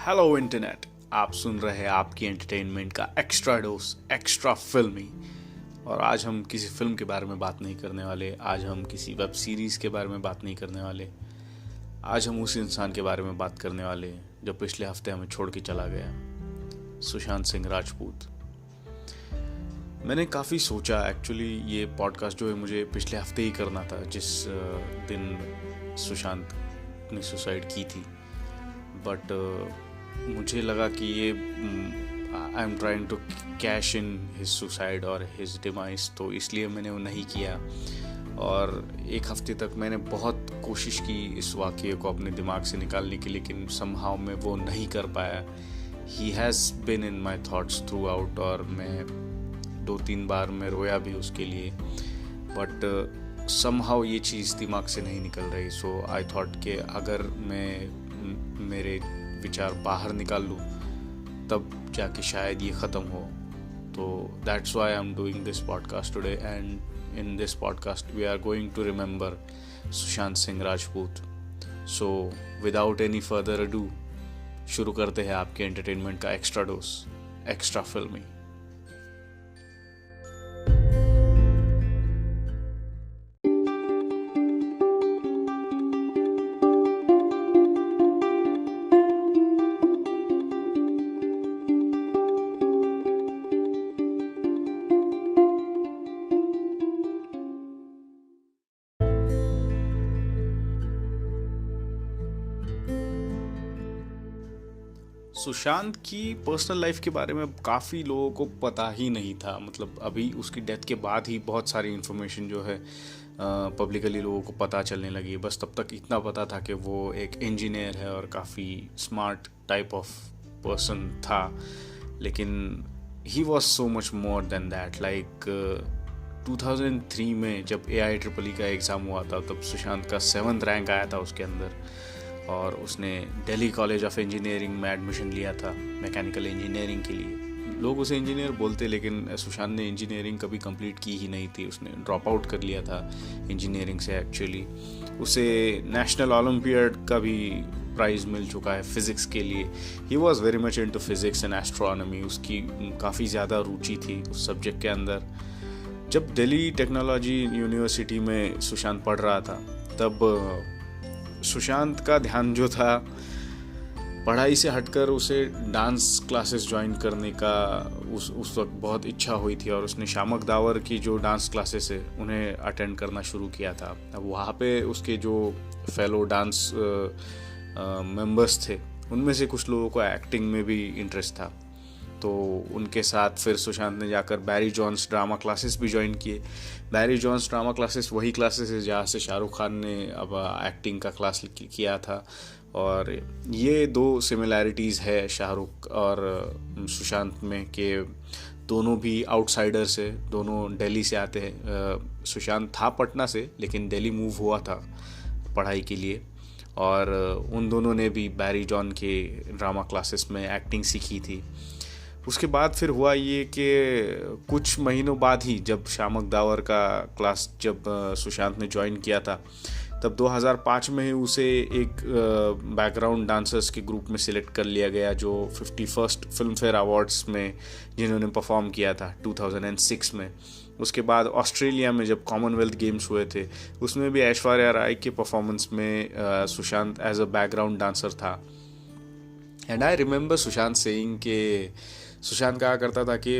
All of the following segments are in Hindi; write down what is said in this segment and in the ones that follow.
हेलो इंटरनेट, आप सुन रहे हैं आपकी एंटरटेनमेंट का एक्स्ट्रा डोज, एक्स्ट्रा फिल्मी। और आज हम किसी फिल्म के बारे में बात नहीं करने वाले, आज हम किसी वेब सीरीज़ के बारे में बात नहीं करने वाले। आज हम उस इंसान के बारे में बात करने वाले हैं जो पिछले हफ्ते हमें छोड़ के चला गया, सुशांत सिंह राजपूत। मैंने काफ़ी सोचा, एक्चुअली ये पॉडकास्ट जो है मुझे पिछले हफ्ते ही करना था, जिस दिन सुशांत ने सुसाइड की थी। बट मुझे लगा कि ये I am trying to cash in his suicide और हिज डिमाइस, तो इसलिए मैंने वो नहीं किया। और एक हफ्ते तक मैंने बहुत कोशिश की इस वाक़ये को अपने दिमाग से निकालने की, लेकिन समहाउ मैं वो नहीं कर पाया। He has been in my thoughts through out, और मैं 2-3 बार मैं रोया भी उसके लिए, बट समहाउ ये चीज़ दिमाग से नहीं निकल रही। सो आई थॉट कि अगर मैं मेरे विचार बाहर निकाल लूँ तब जाके शायद ये ख़त्म हो। तो that's why I am doing this podcast today, and in this podcast we are going to remember Sushant Singh Rajput. So without any further ado शुरू करते हैं आपके एंटरटेनमेंट का एक्स्ट्रा डोज, एक्स्ट्रा फिल्मी। सुशांत की पर्सनल लाइफ के बारे में काफ़ी लोगों को पता ही नहीं था। मतलब अभी उसकी डेथ के बाद ही बहुत सारी इन्फॉर्मेशन जो है पब्लिकली लोगों को पता चलने लगी। बस तब तक इतना पता था कि वो एक इंजीनियर है और काफ़ी स्मार्ट टाइप ऑफ पर्सन था, लेकिन he was so much more than that. Like 2003 में जब AIEEE का एग्ज़ाम हुआ था, तब सुशांत का 7th रैंक आया था उसके अंदर, और उसने दिल्ली कॉलेज ऑफ इंजीनियरिंग में एडमिशन लिया था मैकेनिकल इंजीनियरिंग के लिए। लोग उसे इंजीनियर बोलते, लेकिन सुशांत ने इंजीनियरिंग कभी कंप्लीट की ही नहीं थी। उसने ड्रॉप आउट कर लिया था इंजीनियरिंग से। एक्चुअली उसे नेशनल ओलंपियाड का भी प्राइज़ मिल चुका है फिज़िक्स के लिए। He was very much into physics and astronomy. उसकी काफ़ी ज़्यादा रुचि थी उस सब्जेक्ट के अंदर। जब दिल्ली टेक्नोलॉजी यूनिवर्सिटी में सुशांत पढ़ रहा था, तब सुशांत का ध्यान जो था पढ़ाई से हटकर उसे डांस क्लासेस ज्वाइन करने का उस वक्त बहुत इच्छा हुई थी, और उसने शामक दावर की जो डांस क्लासेस है उन्हें अटेंड करना शुरू किया था। अब वहाँ पे उसके जो फेलो डांस मेंबर्स थे, उनमें से कुछ लोगों को एक्टिंग में भी इंटरेस्ट था। तो उनके साथ फिर सुशांत ने जाकर बैरी जॉन्स ड्रामा क्लासेस भी ज्वाइन किए। बैरी जॉन्स ड्रामा क्लासेस वही क्लासेस है जहाँ से शाहरुख खान ने अब एक्टिंग का क्लास किया था। और ये 2 सिमिलैरिटीज़ है शाहरुख और सुशांत में, कि दोनों भी आउटसाइडर्स है, दोनों दिल्ली से आते हैं। सुशांत था पटना से, लेकिन दिल्ली मूव हुआ था पढ़ाई के लिए, और उन दोनों ने भी बैरी जॉन के ड्रामा क्लासेस में एक्टिंग सीखी थी। उसके बाद फिर हुआ ये कि कुछ महीनों बाद ही, जब शामक दावर का क्लास जब सुशांत ने ज्वाइन किया था, तब 2005 में ही उसे एक बैकग्राउंड डांसर्स के ग्रुप में सिलेक्ट कर लिया गया, जो 51st फिल्म फेयर अवार्ड्स में जिन्होंने परफॉर्म किया था 2006 में। उसके बाद ऑस्ट्रेलिया में जब कॉमनवेल्थ गेम्स हुए थे, उसमें भी ऐश्वर्या राय के परफॉर्मेंस में Sushant as a background dancer था। And I remember Sushant saying के सुशांत कहा करता था कि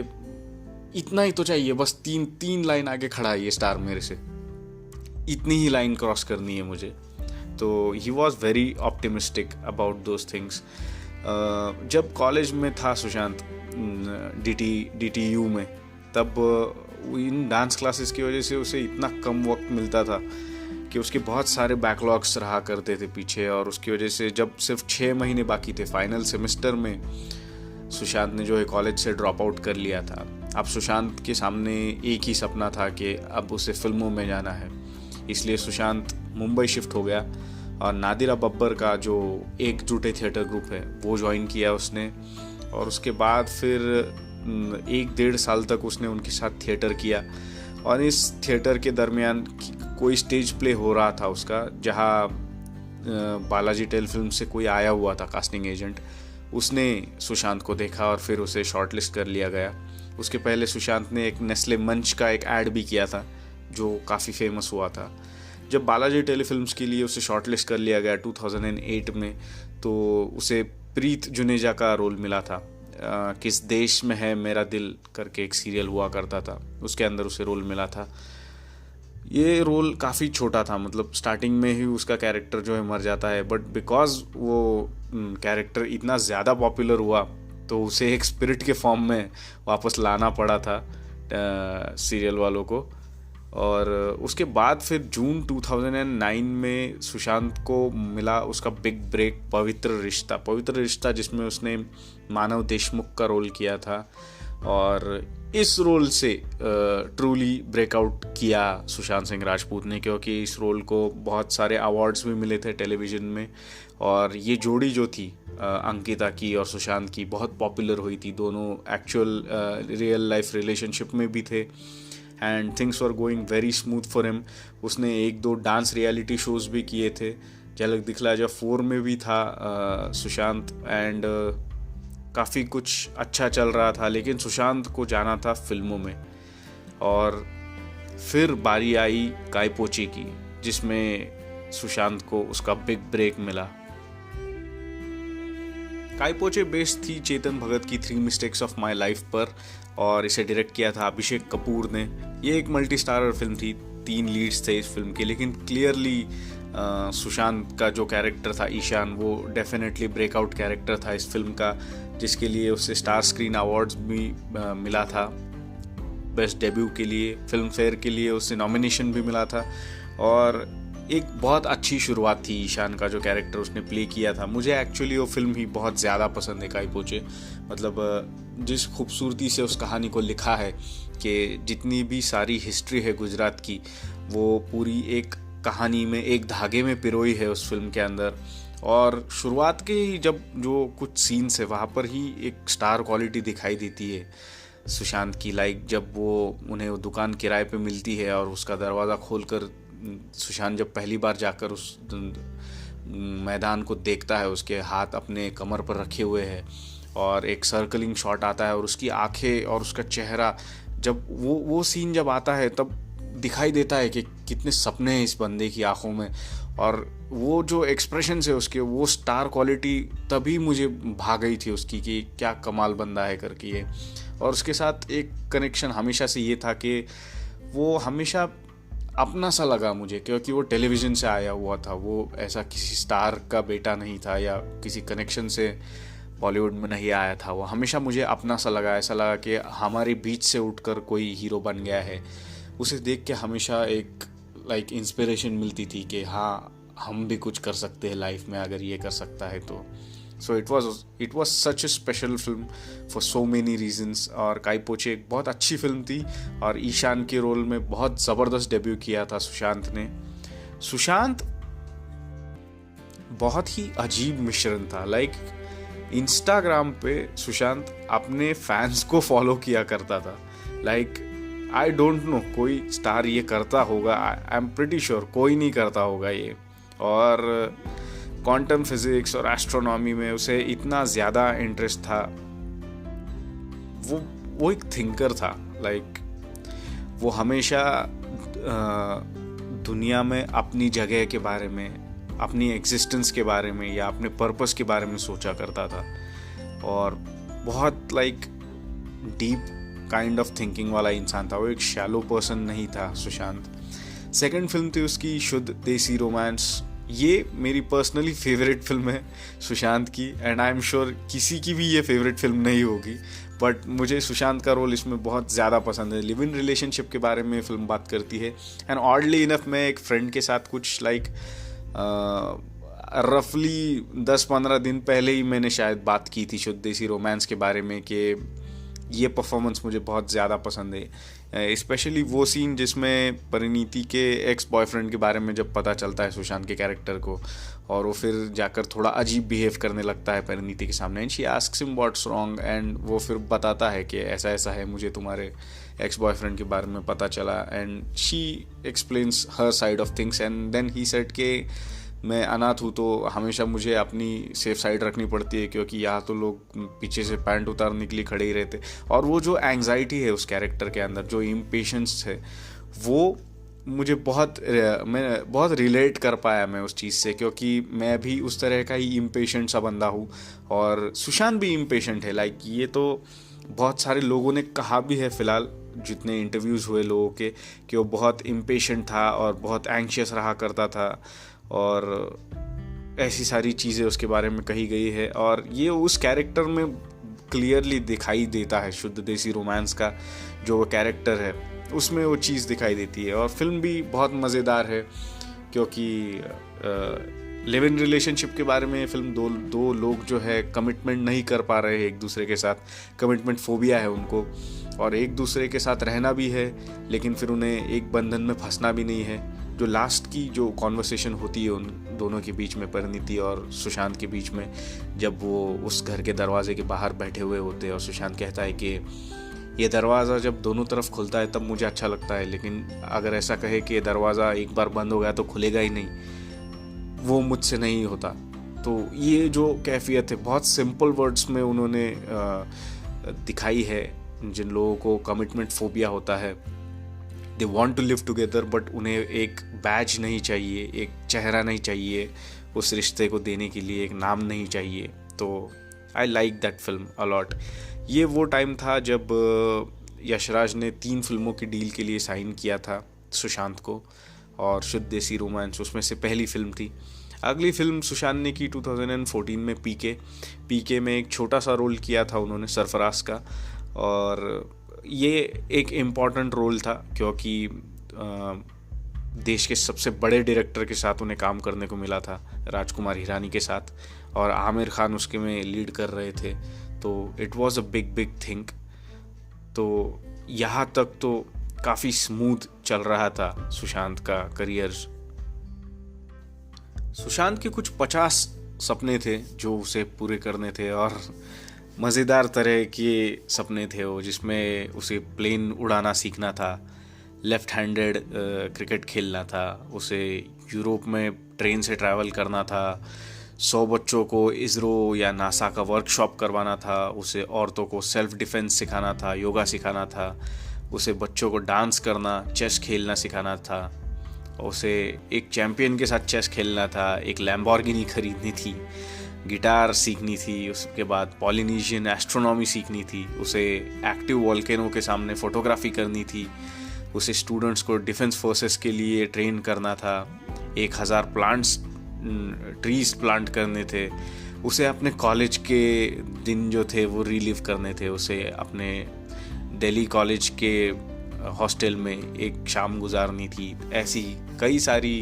इतना ही तो चाहिए, बस तीन लाइन आगे खड़ा है ये स्टार मेरे से, इतनी ही लाइन क्रॉस करनी है मुझे। तो he was very optimistic about those things. जब कॉलेज में था सुशांत DTU में, तब इन डांस क्लासेस की वजह से उसे इतना कम वक्त मिलता था कि उसके बहुत सारे बैकलॉग्स रहा करते थे पीछे, और उसकी वजह से जब सिर्फ 6 महीने बाकी थे फाइनल सेमेस्टर में, सुशांत ने जो है कॉलेज से ड्रॉप आउट कर लिया था। अब सुशांत के सामने एक ही सपना था कि अब उसे फिल्मों में जाना है, इसलिए सुशांत मुंबई शिफ्ट हो गया, और नादिरा बब्बर का जो एकजुटे थिएटर ग्रुप है वो ज्वाइन किया उसने। और उसके बाद फिर 1-1.5 साल तक उसने उनके साथ थिएटर किया, और इस थिएटर के दरमियान कोई स्टेज प्ले हो रहा था उसका, जहाँ बालाजी टेल फिल्म से कोई आया हुआ था कास्टिंग एजेंट, उसने सुशांत को देखा और फिर उसे शॉर्टलिस्ट कर लिया गया। उसके पहले सुशांत ने एक नेस्ले मंच का एक ऐड भी किया था जो काफ़ी फेमस हुआ था। जब बालाजी टेलीफिल्म्स के लिए उसे शॉर्टलिस्ट कर लिया गया 2008 में, तो उसे प्रीत जुनेजा का रोल मिला था। किस देश में है मेरा दिल करके एक सीरियल हुआ करता था, उसके अंदर उसे रोल मिला था। ये रोल काफ़ी छोटा था, मतलब स्टार्टिंग में ही उसका कैरेक्टर जो है मर जाता है, बट बिकॉज वो कैरेक्टर इतना ज़्यादा पॉपुलर हुआ तो उसे एक स्पिरिट के फॉर्म में वापस लाना पड़ा था सीरियल वालों को। और उसके बाद फिर जून 2009 में सुशांत को मिला उसका बिग ब्रेक पवित्र रिश्ता जिसमें उसने मानव देशमुख का रोल किया था। और इस रोल से ट्रूली ब्रेकआउट किया सुशांत सिंह राजपूत ने, क्योंकि इस रोल को बहुत सारे अवार्ड्स भी मिले थे टेलीविज़न में। और ये जोड़ी जो थी अंकिता की और सुशांत की बहुत पॉपुलर हुई थी। दोनों एक्चुअल रियल लाइफ रिलेशनशिप में भी थे and things were going very smooth for him. उसने 1-2 डांस रियलिटी शोज़ भी किए थे। झलक दिखला जा 4 में भी था सुशांत एंड काफ़ी कुछ अच्छा चल रहा था। लेकिन सुशांत को जाना था फिल्मों में, और फिर बारी आई काय पोचे की, जिसमें सुशांत को उसका बिग ब्रेक मिला। काय पोचे बेस्ड थी चेतन भगत की 3 मिस्टेक्स ऑफ माई लाइफ पर, और इसे डायरेक्ट किया था अभिषेक कपूर ने। ये एक मल्टी स्टारर फिल्म थी, 3 लीड्स थे इस फिल्म के, लेकिन क्लियरली सुशांत का जो कैरेक्टर था ईशान, वो डेफिनेटली ब्रेकआउट कैरेक्टर था इस फिल्म का, जिसके लिए उसे स्टार स्क्रीन अवार्ड्स भी मिला था। बेस्ट डेब्यू के लिए फिल्म फेयर के लिए उसे नॉमिनेशन भी मिला था। और एक बहुत अच्छी शुरुआत थी ईशान का जो कैरेक्टर उसने प्ले किया था। मुझे एक्चुअली वो फिल्म ही बहुत ज़्यादा पसंद है काय पोचे। मतलब जिस खूबसूरती से उस कहानी को लिखा है कि जितनी भी सारी हिस्ट्री है गुजरात की, वो पूरी एक कहानी में एक धागे में पिरोई है उस फिल्म के अंदर। और शुरुआत के ही जब जो कुछ सीन्स है वहाँ पर ही एक स्टार क्वालिटी दिखाई देती है सुशांत की। लाइक जब वो उन्हें वो दुकान किराए पे मिलती है और उसका दरवाज़ा खोलकर सुशांत जब पहली बार जाकर उस मैदान को देखता है, उसके हाथ अपने कमर पर रखे हुए हैं और एक सर्कलिंग शॉट आता है और उसकी आंखें और उसका चेहरा, जब वो सीन जब आता है तब दिखाई देता है कि कितने सपने हैं इस बंदे की आंखों में। और वो जो एक्सप्रेशन है उसके, वो स्टार क्वालिटी तभी मुझे भा गई थी उसकी कि क्या कमाल बंदा है करके ये। और उसके साथ एक कनेक्शन हमेशा से ये था कि वो हमेशा अपना सा लगा मुझे, क्योंकि वो टेलीविज़न से आया हुआ था। वो ऐसा किसी स्टार का बेटा नहीं था या किसी कनेक्शन से बॉलीवुड में नहीं आया था। वो हमेशा मुझे अपना सा लगा, ऐसा लगा कि हमारे बीच से उठकर कोई हीरो बन गया है। उसे देख के हमेशा एक लाइक इंस्पिरेशन मिलती थी कि हाँ, हम भी कुछ कर सकते हैं लाइफ में अगर ये कर सकता है तो। So it was such A special film for so many reasons. और काय पोचे एक बहुत अच्छी फिल्म थी और ईशान के रोल में बहुत ज़बरदस्त डेब्यू किया था सुशांत ने। सुशांत बहुत ही अजीब मिश्रण था। लाइक इंस्टाग्राम पे सुशांत अपने फैंस को फॉलो किया करता था। लाइक आई डोंट नो कोई स्टार ये करता होगा, आई एम प्रिटी श्योर कोई नहीं करता होगा ये। और क्वांटम फिजिक्स और एस्ट्रोनॉमी में उसे इतना ज़्यादा इंटरेस्ट था। वो एक थिंकर था। लाइक वो हमेशा दुनिया में अपनी जगह के बारे में, अपनी एग्जिस्टेंस के बारे में या अपने पर्पस के बारे में सोचा करता था। और बहुत like deep kind of thinking वाला इंसान था। वो एक शैलो पर्सन नहीं था सुशांत। सेकंड फिल्म थी उसकी शुद्ध देसी रोमांस। ये मेरी पर्सनली फेवरेट फिल्म है सुशांत की, एंड आई एम श्योर किसी की भी ये फेवरेट फिल्म नहीं होगी, बट मुझे सुशांत का रोल इसमें बहुत ज़्यादा पसंद है। लिव इन रिलेशनशिप के बारे में फिल्म बात करती है। एंड ऑडली इनफ मैं एक फ्रेंड के साथ कुछ लाइक रफली 10-15 दिन पहले ही मैंने शायद बात की थी शुद्ध देसी रोमांस के बारे में कि ये परफॉर्मेंस मुझे बहुत ज़्यादा पसंद है। स्पेशली वो सीन जिसमें परिणीति के एक्स बॉयफ्रेंड के बारे में जब पता चलता है सुशांत के कैरेक्टर को, और वो फिर जाकर थोड़ा अजीब बिहेव करने लगता है परिणीति के सामने, and she asks him what's wrong, and वो फिर बताता है कि ऐसा ऐसा है, मुझे तुम्हारे एक्स बॉयफ्रेंड के बारे में पता चला, and she explains her side of things, and then he said के मैं अनाथ हूँ तो हमेशा मुझे अपनी सेफ साइड रखनी पड़ती है, क्योंकि यहाँ तो लोग पीछे से पैंट उतारने के लिए खड़े ही रहते। और वो जो एंग्जाइटी है उस कैरेक्टर के अंदर, जो इम्पेशंस है, वो मुझे मैं बहुत रिलेट कर पाया मैं उस चीज़ से, क्योंकि मैं भी उस तरह का ही इम्पेशेंट सा बंदा हूँ। और सुशांत भी इम्पेशेंट है। लाइक ये तो बहुत सारे लोगों ने कहा भी है फ़िलहाल, जितने इंटरव्यूज़ हुए लोगों के, कि वो बहुत इम्पेशेंट था और बहुत एंग्शियस रहा करता था, और ऐसी सारी चीज़ें उसके बारे में कही गई है। और ये उस कैरेक्टर में क्लियरली दिखाई देता है। शुद्ध देसी रोमांस का जो वो कैरेक्टर है उसमें वो चीज़ दिखाई देती है। और फिल्म भी बहुत मज़ेदार है, क्योंकि लिव इन रिलेशनशिप के बारे में फिल्म दो लोग जो है कमिटमेंट नहीं कर पा रहे हैं एक दूसरे के साथ, कमिटमेंट फोबिया है उनको, और एक दूसरे के साथ रहना भी है लेकिन फिर उन्हें एक बंधन में फंसना भी नहीं है। जो लास्ट की जो कॉन्वर्सेशन होती है उन दोनों के बीच में, परिणीति और सुशांत के बीच में, जब वो उस घर के दरवाजे के बाहर बैठे हुए होते हैं और सुशांत कहता है कि ये दरवाज़ा जब दोनों तरफ खुलता है तब मुझे अच्छा लगता है, लेकिन अगर ऐसा कहे कि ये दरवाज़ा एक बार बंद हो गया तो खुलेगा ही नहीं, वो मुझसे नहीं होता। तो ये जो कैफियत है बहुत सिंपल वर्ड्स में उन्होंने दिखाई है। जिन लोगों को कमिटमेंट फोबिया होता है, they want to live together, but उन्हें एक बैज नहीं चाहिए, एक चेहरा नहीं चाहिए उस रिश्ते को देने के लिए, एक नाम नहीं चाहिए। तो I like that film a lot. ये वो टाइम था जब यशराज ने 3 फिल्मों की डील के लिए साइन किया था सुशांत को, और शुद्ध देसी रोमांस उसमें से पहली फिल्म थी। अगली फिल्म सुशांत ने की 2014 में पीके में एक छोटा सा रोल किया था उन्होंने सरफराज का, और ये एक इम्पॉर्टेंट रोल था क्योंकि देश के सबसे बड़े डायरेक्टर के साथ उन्हें काम करने को मिला था, राजकुमार हिरानी के साथ, और आमिर खान उसके में लीड कर रहे थे। तो it was a big thing. तो यहाँ तक तो काफ़ी स्मूथ चल रहा था सुशांत का करियर। सुशांत के कुछ 50 सपने थे जो उसे पूरे करने थे, और मज़ेदार तरह के सपने थे वो, जिसमें उसे प्लेन उड़ाना सीखना था, लेफ़्ट हैंडेड क्रिकेट खेलना था, उसे यूरोप में ट्रेन से ट्रैवल करना था, 100 बच्चों को इसरो या नासा का वर्कशॉप करवाना था, उसे औरतों को सेल्फ डिफेंस सिखाना था, योगा सिखाना था, उसे बच्चों को डांस करना, चेस खेलना सिखाना था, उसे एक चैम्पियन के साथ चेस खेलना था, एक लैम्बोर्गिनी खरीदनी थी, गिटार सीखनी थी, उसके बाद पॉलिनेशियन एस्ट्रोनॉमी सीखनी थी, उसे एक्टिव वॉल्केनो के सामने फ़ोटोग्राफी करनी थी, उसे स्टूडेंट्स को डिफेंस फोर्सेस के लिए ट्रेन करना था, 1000 ट्रीज प्लांट करने थे, उसे अपने कॉलेज के दिन जो थे वो रिलीव करने थे, उसे अपने दिल्ली कॉलेज के हॉस्टल में एक शाम गुजारनी थी। ऐसी कई सारी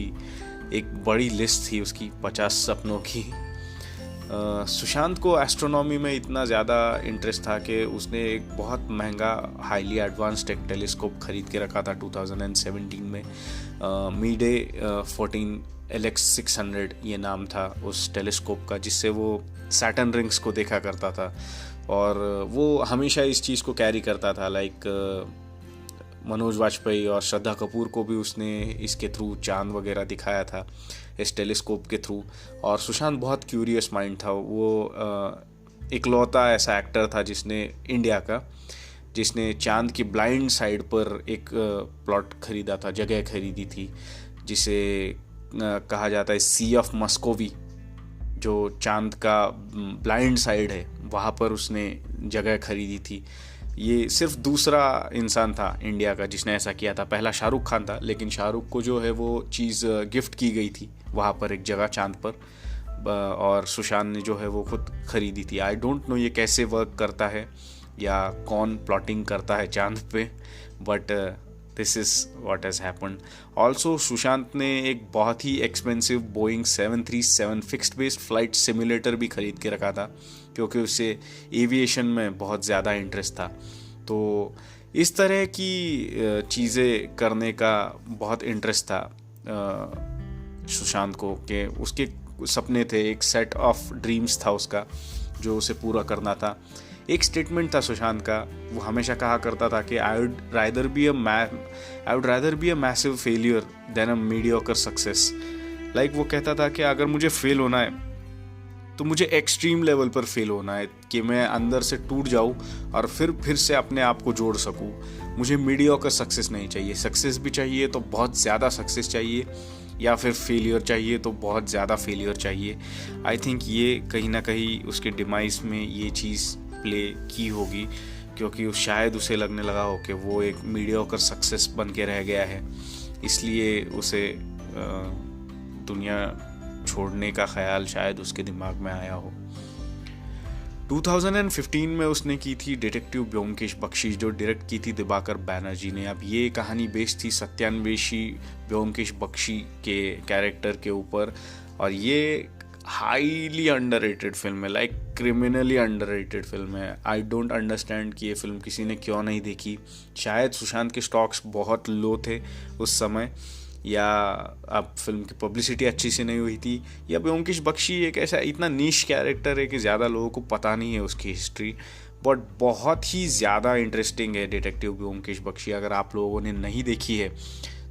एक बड़ी लिस्ट थी उसकी 50 सपनों की। सुशांत को एस्ट्रोनॉमी में इतना ज़्यादा इंटरेस्ट था कि उसने एक बहुत महंगा हाईली एडवांस्ड एक टेलीस्कोप खरीद के रखा था 2017 में। मीडे 14 LX600 ये नाम था उस टेलीस्कोप का, जिससे वो सैटर्न रिंग्स को देखा करता था, और वो हमेशा इस चीज़ को कैरी करता था। लाइक मनोज वाजपेयी और श्रद्धा कपूर को भी उसने इसके थ्रू चांद वगैरह दिखाया था, इस टेलीस्कोप के थ्रू। और सुशांत बहुत क्यूरियस माइंड था, वो इकलौता ऐसा एक्टर था जिसने इंडिया का, जिसने चांद की ब्लाइंड साइड पर एक प्लॉट खरीदा था, जगह खरीदी थी, जिसे कहा जाता है सी ऑफ मस्कोवी, जो चांद का ब्लाइंड साइड है, वहाँ पर उसने जगह खरीदी थी। ये सिर्फ दूसरा इंसान था इंडिया का जिसने ऐसा किया था। पहला शाहरुख खान था, लेकिन शाहरुख को जो है वो चीज़ गिफ्ट की गई थी वहाँ पर एक जगह चांद पर, और सुशांत ने जो है वो खुद खरीदी थी। आई डोंट नो ये कैसे वर्क करता है या कौन प्लॉटिंग करता है चांद पे, but this is what has happened. Also Sushant ने एक बहुत ही expensive Boeing 737 fixed based flight simulator भी खरीद के रखा था, क्योंकि उसे एविएशन में बहुत ज़्यादा इंटरेस्ट था। तो इस तरह की चीज़ें करने का बहुत इंटरेस्ट था सुशांत को, कि उसके सपने थे, एक सेट ऑफ ड्रीम्स था उसका जो उसे पूरा करना था। एक स्टेटमेंट था सुशांत का, वो हमेशा कहा करता था कि I would rather be a massive failure than a mediocre success. Like वो कहता था कि अगर मुझे फेल होना है तो मुझे एक्सट्रीम लेवल पर फेल होना है कि मैं अंदर से टूट जाऊं और फिर से अपने आप को जोड़ सकूं। मुझे मीडियोकर सक्सेस नहीं चाहिए, सक्सेस भी चाहिए तो बहुत ज़्यादा सक्सेस चाहिए, या फिर फेलियर चाहिए तो बहुत ज़्यादा फेलियर चाहिए। आई थिंक ये कहीं ना कहीं उसके डिमाइस में ये चीज़ प्ले की होगी, क्योंकि शायद उसे लगने लगा हो कि वो एक मीडियोकर सक्सेस बन के रह गया है, इसलिए उसे दुनिया छोड़ने का ख्याल शायद उसके दिमाग में आया हो। 2015 में उसने की थी डिटेक्टिव ब्योमकेश बख्शी, जो डायरेक्ट की थी दिवाकर बैनर्जी ने। अब ये कहानी बेस्ड थी सत्यान्वेशी ब्योमकेश बख्शी के कैरेक्टर के ऊपर, और ये हाईली अंडररेटेड फिल्म है, लाइक क्रिमिनली अंडररेटेड फिल्म है। आई डोंट अंडरस्टैंड कि ये फिल्म किसी ने क्यों नहीं देखी। शायद सुशांत के स्टॉक्स बहुत लो थे उस समय, या अब फिल्म की पब्लिसिटी अच्छी से नहीं हुई थी, या ब्योमकेश बख्शी एक ऐसा इतना नीश कैरेक्टर है कि ज़्यादा लोगों को पता नहीं है उसकी हिस्ट्री, बट बहुत ही ज़्यादा इंटरेस्टिंग है डिटेक्टिव ब्योमकेश बख्शी। अगर आप लोगों ने नहीं देखी है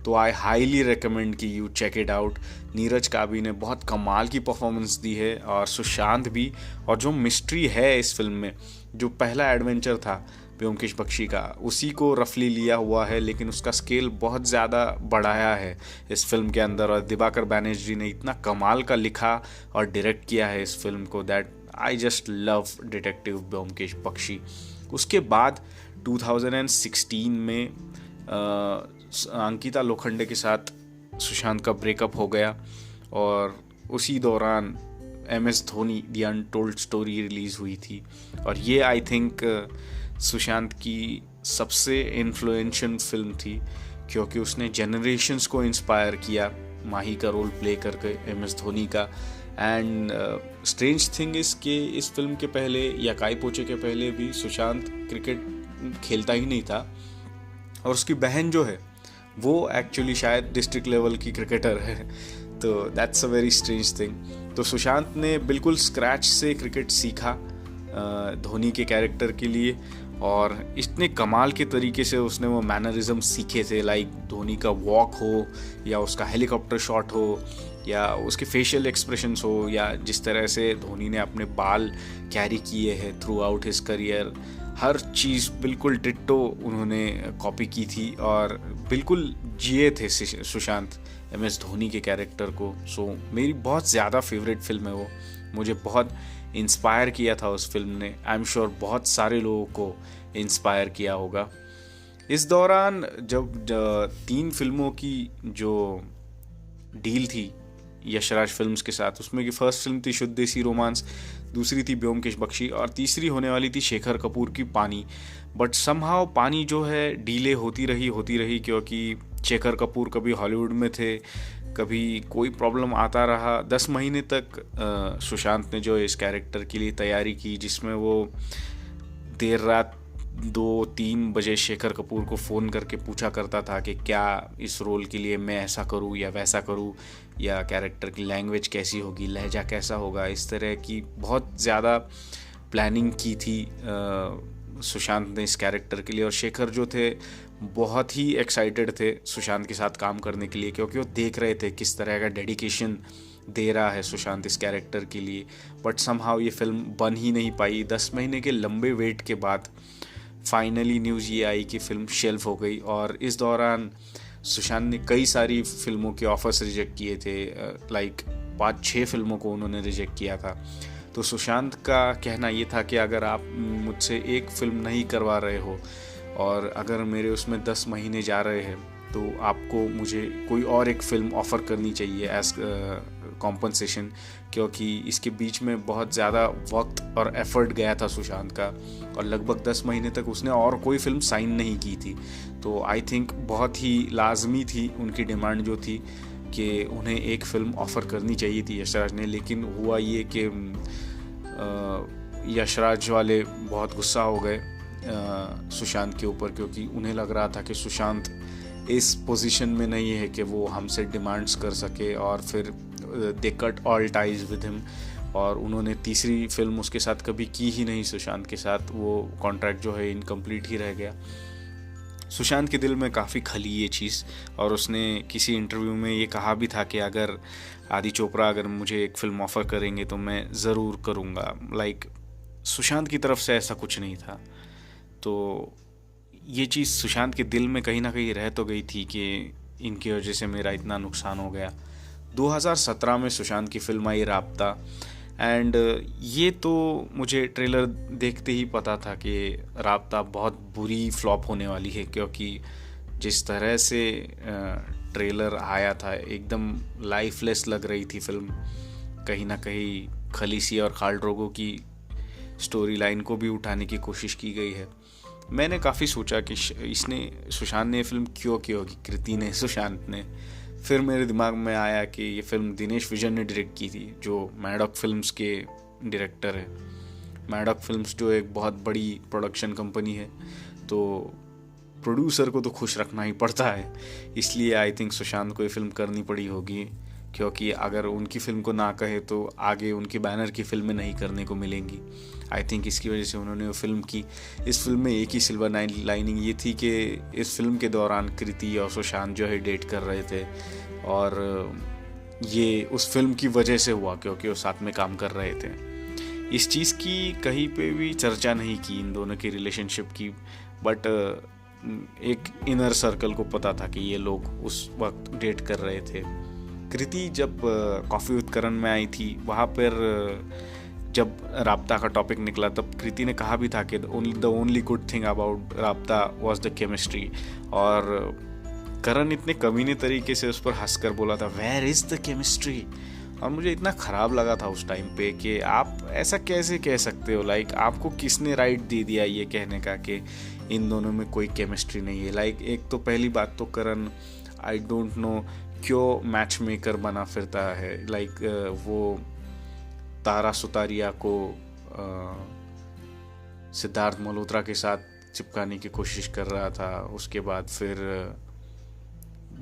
तो आई हाईली रिकमेंड कि you check it out. Neeraj Kabi ने बहुत कमाल की परफॉर्मेंस दी है, और सुशांत भी। और जो मिस्ट्री है इस फिल्म में, जो पहला एडवेंचर था ब्योमकेश बख्शी का, उसी को रफली लिया हुआ है, लेकिन उसका स्केल बहुत ज़्यादा बढ़ाया है इस फिल्म के अंदर। और दिवाकर बैनर्जी ने इतना कमाल का लिखा और डायरेक्ट किया है इस फिल्म को, that I just love detective Byomkesh Bakshi. उसके बाद 2016 में अंकिता लोखंडे के साथ सुशांत का ब्रेकअप हो गया, और उसी दौरान MS Dhoni the untold story release हुई थी। और ये आई थिंक सुशांत की सबसे इन्फ्लुएंशियल फिल्म थी, क्योंकि उसने जनरेशन्स को इंस्पायर किया माही का रोल प्ले करके MS धोनी का। एंड स्ट्रेंज थिंग इज़ कि इस फिल्म के पहले या काई पोचे के पहले भी सुशांत क्रिकेट खेलता ही नहीं था, और उसकी बहन जो है वो एक्चुअली शायद डिस्ट्रिक्ट लेवल की क्रिकेटर है, तो that's a very strange thing. तो सुशांत ने बिल्कुल स्क्रैच से क्रिकेट सीखा धोनी के कैरेक्टर के लिए, और इतने कमाल के तरीके से उसने वो मैनरिज्म सीखे थे, लाइक धोनी का वॉक हो, या उसका हेलीकॉप्टर शॉट हो, या उसके फेशियल एक्सप्रेशंस हो, या जिस तरह से धोनी ने अपने बाल कैरी किए हैं थ्रू आउट हिज करियर, हर चीज़ बिल्कुल डिट्टो उन्होंने कॉपी की थी, और बिल्कुल जिए थे सुशांत MS धोनी के कैरेक्टर को। सो मेरी बहुत ज़्यादा फेवरेट फिल्म है वो, मुझे बहुत इंस्पायर किया था उस फिल्म ने। आई एम श्योर बहुत सारे लोगों को इंस्पायर किया होगा। इस दौरान जब 3 फिल्मों की जो डील थी यशराज फिल्म्स के साथ, उसमें की फर्स्ट फिल्म थी शुद्ध देसी रोमांस, दूसरी थी ब्योमकेश बख्शी, और तीसरी होने वाली थी शेखर कपूर की पानी। बट समहाउ पानी जो है डीले होती रही, क्योंकि शेखर कपूर कभी हॉलीवुड में थे, कभी कोई प्रॉब्लम आता रहा। 10 महीने तक सुशांत ने जो इस कैरेक्टर के लिए तैयारी की, जिसमें वो देर रात 2-3 बजे शेखर कपूर को फ़ोन करके पूछा करता था कि क्या इस रोल के लिए मैं ऐसा करूं या वैसा करूं, या कैरेक्टर की लैंग्वेज कैसी होगी, लहजा कैसा होगा। इस तरह की बहुत ज़्यादा प्लानिंग की थी सुशांत ने इस कैरेक्टर के लिए। और शेखर जो थे बहुत ही एक्साइटेड थे सुशांत के साथ काम करने के लिए, क्योंकि वो देख रहे थे किस तरह का डेडिकेशन दे रहा है सुशांत इस कैरेक्टर के लिए। बट समहाउ ये फिल्म बन ही नहीं पाई। 10 महीने के लंबे वेट के बाद फाइनली न्यूज़ ये आई कि फ़िल्म शेल्फ हो गई, और इस दौरान सुशांत ने कई सारी फिल्मों के ऑफर्स रिजेक्ट किए थे, लाइक 5-6 फिल्मों को उन्होंने रिजेक्ट किया था। तो सुशांत का कहना ये था कि अगर आप मुझसे एक फ़िल्म नहीं करवा रहे हो, और अगर मेरे उसमें 10 महीने जा रहे हैं, तो आपको मुझे कोई और एक फ़िल्म ऑफ़र करनी चाहिए एज कॉम्पनसेशन, क्योंकि इसके बीच में बहुत ज़्यादा वक्त और एफ़र्ट गया था सुशांत का, और लगभग 10 महीने तक उसने और कोई फ़िल्म साइन नहीं की थी। तो आई थिंक बहुत ही लाजमी थी उनकी डिमांड जो थी कि उन्हें एक फ़िल्म ऑफ़र करनी चाहिए थी यशराज ने। लेकिन हुआ ये कि यशराज वाले बहुत गुस्सा हो गए सुशांत के ऊपर, क्योंकि उन्हें लग रहा था कि सुशांत इस पोजीशन में नहीं है कि वो हमसे डिमांड्स कर सके, और फिर they cut all ties with him. और उन्होंने तीसरी फिल्म उसके साथ कभी की ही नहीं सुशांत के साथ, वो कॉन्ट्रैक्ट जो है इनकम्प्लीट ही रह गया। सुशांत के दिल में काफ़ी खली ये चीज़, और उसने किसी इंटरव्यू में ये कहा भी था कि अगर आदि चोपड़ा अगर मुझे एक फ़िल्म ऑफ़र करेंगे तो मैं ज़रूर करूँगा। लाइक सुशांत की तरफ से ऐसा कुछ नहीं था। तो ये चीज़ सुशांत के दिल में कहीं ना कहीं रह तो गई थी कि इनकी वजह से मेरा इतना नुकसान हो गया। 2017 में सुशांत की फिल्म आई राब्ता, एंड ये तो मुझे ट्रेलर देखते ही पता था कि राब्ता बहुत बुरी फ्लॉप होने वाली है, क्योंकि जिस तरह से ट्रेलर आया था एकदम लाइफलेस लग रही थी फिल्म। कहीं ना कहीं खलीसी और खालड्रोगो की स्टोरी लाइन को भी उठाने की कोशिश की गई है। मैंने काफ़ी सोचा कि इसने सुशांत ने ये फिल्म क्यों की होगी, कृति ने, सुशांत ने। फिर मेरे दिमाग में आया कि ये फिल्म दिनेश विजन ने डायरेक्ट की थी, जो मैडॉक फिल्म्स के डायरेक्टर है। मैडॉक फिल्म्स जो एक बहुत बड़ी प्रोडक्शन कंपनी है, तो प्रोड्यूसर को तो खुश रखना ही पड़ता है। इसलिए आई थिंक सुशांत को ये फिल्म करनी पड़ी होगी, क्योंकि अगर उनकी फिल्म को ना कहे तो आगे उनकी बैनर की फिल्में नहीं करने को मिलेंगी। आई थिंक इसकी वजह से उन्होंने वो फिल्म की। इस फिल्म में एक ही सिल्वर लाइनिंग ये थी कि इस फिल्म के दौरान कृति और सुशांत जो है डेट कर रहे थे, और ये उस फिल्म की वजह से हुआ क्योंकि वो साथ में काम कर रहे थे। इस चीज़ की कहीं पे भी चर्चा नहीं की इन दोनों की रिलेशनशिप की, बट एक इनर सर्कल को पता था कि ये लोग उस वक्त डेट कर रहे थे। कृति जब कॉफ़ी विद करण में आई थी, वहाँ पर जब राब्ता का टॉपिक निकला तब कृति ने कहा भी था कि the only good thing about राब्ता वाज द केमिस्ट्री, और करण इतने कमीने तरीके से उस पर हंसकर बोला था वेयर इज़ द केमिस्ट्री। और मुझे इतना ख़राब लगा था उस टाइम पे कि आप ऐसा कैसे कह सकते हो। लाइक आपको किसने राइट दे दिया ये कहने का कि इन दोनों में कोई केमिस्ट्री नहीं है। लाइक एक तो पहली बात तो करण आई डोंट नो क्यों मैच मेकर बना फिरता है। लाइक वो तारा सुतारिया को सिद्धार्थ मल्होत्रा के साथ चिपकाने की कोशिश कर रहा था। उसके बाद फिर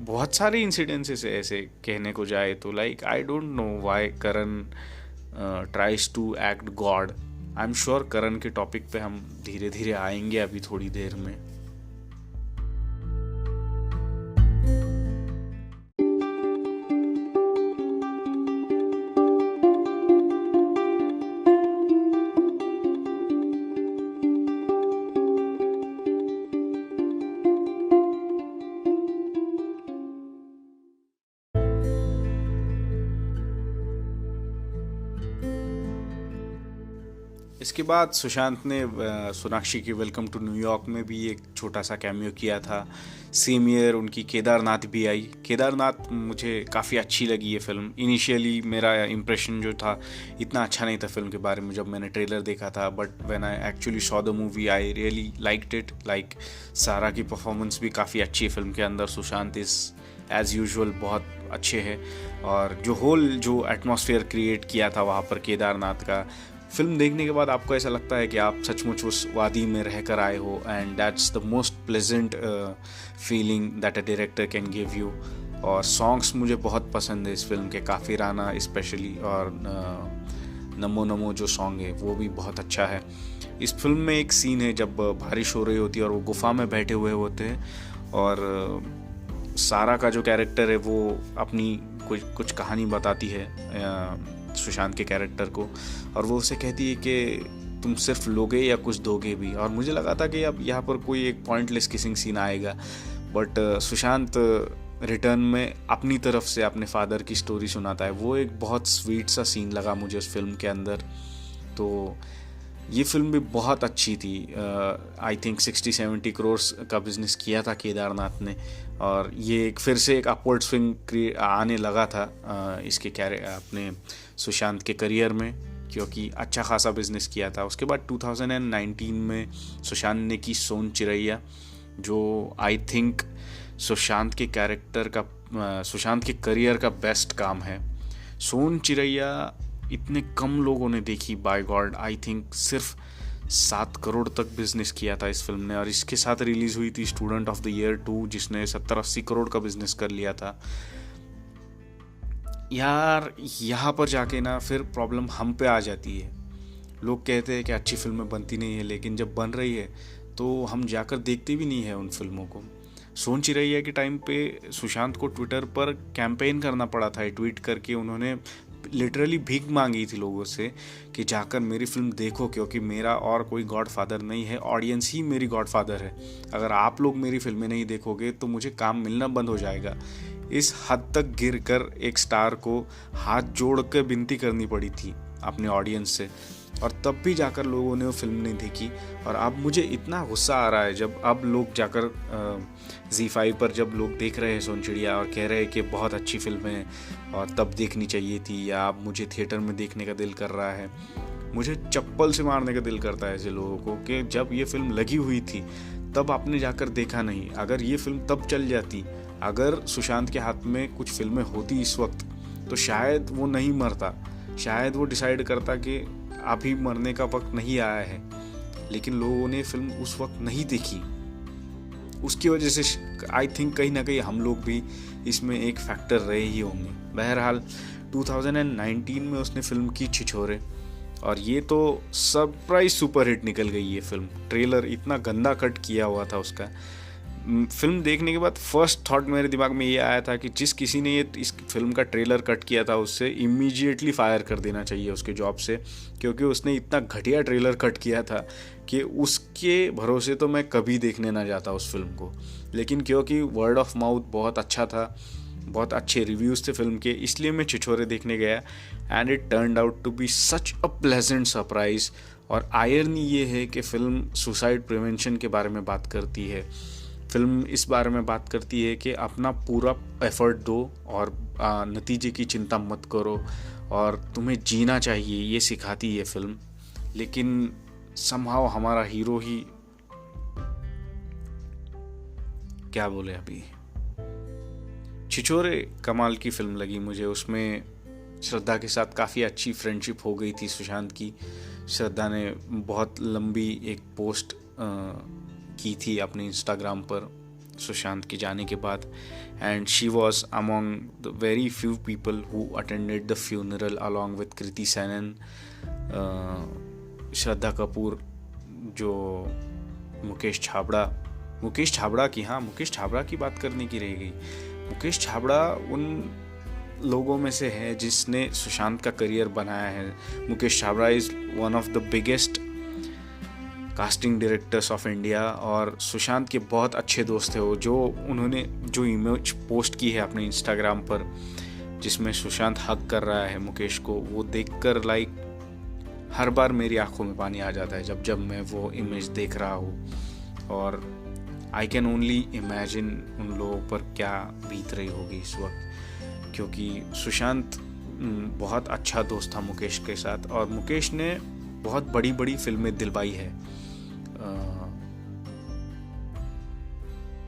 बहुत सारे इंसिडेंसेस ऐसे कहने को जाए तो, like I don't know why Karan tries to act God. I am sure Karan के टॉपिक पे हम धीरे धीरे आएंगे अभी थोड़ी देर में। इसके बाद सुशांत ने सोनाक्षी की वेलकम टू न्यूयॉर्क में भी एक छोटा सा कैमियो किया था। सेम ईयर उनकी केदारनाथ भी आई। केदारनाथ मुझे काफ़ी अच्छी लगी ये फिल्म। इनिशियली मेरा इम्प्रेशन जो था इतना अच्छा नहीं था फिल्म के बारे में जब मैंने ट्रेलर देखा था, but when I actually saw the movie I really liked it. Like सारा की परफॉर्मेंस भी काफ़ी अच्छी है फिल्म के अंदर। सुशांत इज़ एज़ यूजुअल बहुत अच्छे हैं, और जो एटमॉस्फेयर क्रिएट किया था वहाँ पर केदारनाथ का, फिल्म देखने के बाद आपको ऐसा लगता है कि आप सचमुच उस वादी में रह कर आए हो, and that's the most pleasant feeling that a director can give you. और सॉन्ग्स मुझे बहुत पसंद है इस फिल्म के, काफ़ी राना स्पेशली, और नमो नमो जो सॉन्ग है वो भी बहुत अच्छा है। इस फिल्म में एक सीन है जब बारिश हो रही होती है और वो गुफा में बैठे हुए होते हैं, और सारा का जो कैरेक्टर है वो अपनी कुछ कहानी बताती है सुशांत के कैरेक्टर को, और वो उसे कहती है कि तुम सिर्फ लोगे या कुछ दोगे भी। और मुझे लगा था कि अब यहाँ पर कोई एक पॉइंटलेस किसिंग सीन आएगा, बट सुशांत रिटर्न में अपनी तरफ से अपने फादर की स्टोरी सुनाता है। वो एक बहुत स्वीट सा सीन लगा मुझे उस फिल्म के अंदर। तो ये फिल्म भी बहुत अच्छी थी। आई थिंक 60-70 करोड़ का बिजनेस किया था केदारनाथ ने, और ये फिर से एक अपवर्ड स्विंग आने लगा था इसके अपने सुशांत के करियर में, क्योंकि अच्छा खासा बिजनेस किया था। उसके बाद 2019 में सुशांत ने की सोन चिरैया, जो आई थिंक सुशांत के करियर का बेस्ट काम है। सोन चिरैया इतने कम लोगों ने देखी, बाय गॉड। आई थिंक सिर्फ 7 करोड़ तक बिजनेस किया था इस फिल्म ने, और इसके साथ रिलीज़ हुई थी स्टूडेंट ऑफ द ईयर 2, जिसने 70-80 करोड़ का बिजनेस कर लिया था। यार यहाँ पर जाके ना फिर प्रॉब्लम हम पे आ जाती है। लोग कहते हैं कि अच्छी फिल्में बनती नहीं है, लेकिन जब बन रही है तो हम जाकर देखते भी नहीं है उन फिल्मों को। सोन चिरैया के टाइम पे सुशांत को ट्विटर पर कैंपेन करना पड़ा था, ट्वीट करके उन्होंने लिटरली भीख मांगी थी लोगों से कि जाकर मेरी फिल्म देखो, क्योंकि मेरा और कोई गॉड फादर नहीं है, ऑडियंस ही मेरी गॉड फादर है। अगर आप लोग मेरी फिल्में नहीं देखोगे तो मुझे काम मिलना बंद हो जाएगा। इस हद तक गिर कर एक स्टार को हाथ जोड़ कर विनती करनी पड़ी थी अपने ऑडियंस से, और तब भी जाकर लोगों ने वो फिल्म नहीं देखी। और अब मुझे इतना गुस्सा आ रहा है जब अब लोग जाकर ZEE5 पर जब लोग देख रहे हैं सोन चिड़िया और कह रहे हैं कि बहुत अच्छी फिल्म है और तब देखनी चाहिए थी, या अब मुझे थिएटर में देखने का दिल कर रहा है। मुझे चप्पल से मारने का दिल करता है ऐसे लोगों को कि जब ये फिल्म लगी हुई थी तब आपने जाकर देखा नहीं। अगर ये फिल्म तब चल जाती, अगर सुशांत के हाथ में कुछ फिल्में होती इस वक्त, तो शायद वो नहीं मरता, शायद वो डिसाइड करता कि अभी मरने का वक्त नहीं आया है। लेकिन लोगों ने फिल्म उस वक्त नहीं देखी, उसकी वजह से आई थिंक कहीं ना कहीं हम लोग भी इसमें एक फैक्टर रहे ही होंगे। बहरहाल 2019 में उसने फिल्म की छिछोरे, और ये तो सरप्राइज सुपर हिट निकल गई ये फिल्म। ट्रेलर इतना गंदा कट किया हुआ था उसका। फिल्म देखने के बाद फर्स्ट थॉट मेरे दिमाग में ये आया था कि जिस किसी ने ये इस फिल्म का ट्रेलर कट किया था उससे इमीडिएटली फायर कर देना चाहिए उसके जॉब से, क्योंकि उसने इतना घटिया ट्रेलर कट किया था कि उसके भरोसे तो मैं कभी देखने ना जाता उस फिल्म को। लेकिन क्योंकि वर्ड ऑफ माउथ बहुत अच्छा था, बहुत अच्छे रिव्यूज़ थे फिल्म के, इसलिए मैं छिछोरे देखने गया and it turned out to be such a pleasant surprise. और आयरनी ये है कि फ़िल्म सुसाइड प्रिवेंशन के बारे में बात करती है। फिल्म इस बारे में बात करती है कि अपना पूरा एफर्ट दो और नतीजे की चिंता मत करो, और तुम्हें जीना चाहिए, ये सिखाती है फिल्म। लेकिन समहाउ हमारा हीरो ही, क्या बोले अभी, छिछोरे कमाल की फिल्म लगी मुझे। उसमें श्रद्धा के साथ काफ़ी अच्छी फ्रेंडशिप हो गई थी सुशांत की। श्रद्धा ने बहुत लंबी एक पोस्ट की थी अपने इंस्टाग्राम पर सुशांत के जाने के बाद, and she was among the very few people who attended the funeral along with Kriti Sanon. Shraddha Kapoor, जो मुकेश छाबड़ा की बात करने की रह गई। मुकेश छाबड़ा उन लोगों में से है जिसने सुशांत का करियर बनाया है। Mukesh Chhabra is one of the biggest casting directors of India, और सुशांत के बहुत अच्छे दोस्त थे वो। उन्होंने जो इमेज पोस्ट की है अपने इंस्टाग्राम पर जिसमें सुशांत हग कर रहा है मुकेश को, वो देखकर लाइक हर बार मेरी आंखों में पानी आ जाता है जब मैं वो इमेज देख रहा हूँ। और आई कैन ओनली इमेजिन उन लोगों पर क्या बीत रही होगी इस वक्त, क्योंकि सुशांत बहुत अच्छा दोस्त था मुकेश के साथ, और मुकेश ने बहुत बड़ी बड़ी फिल्में दिलवाई है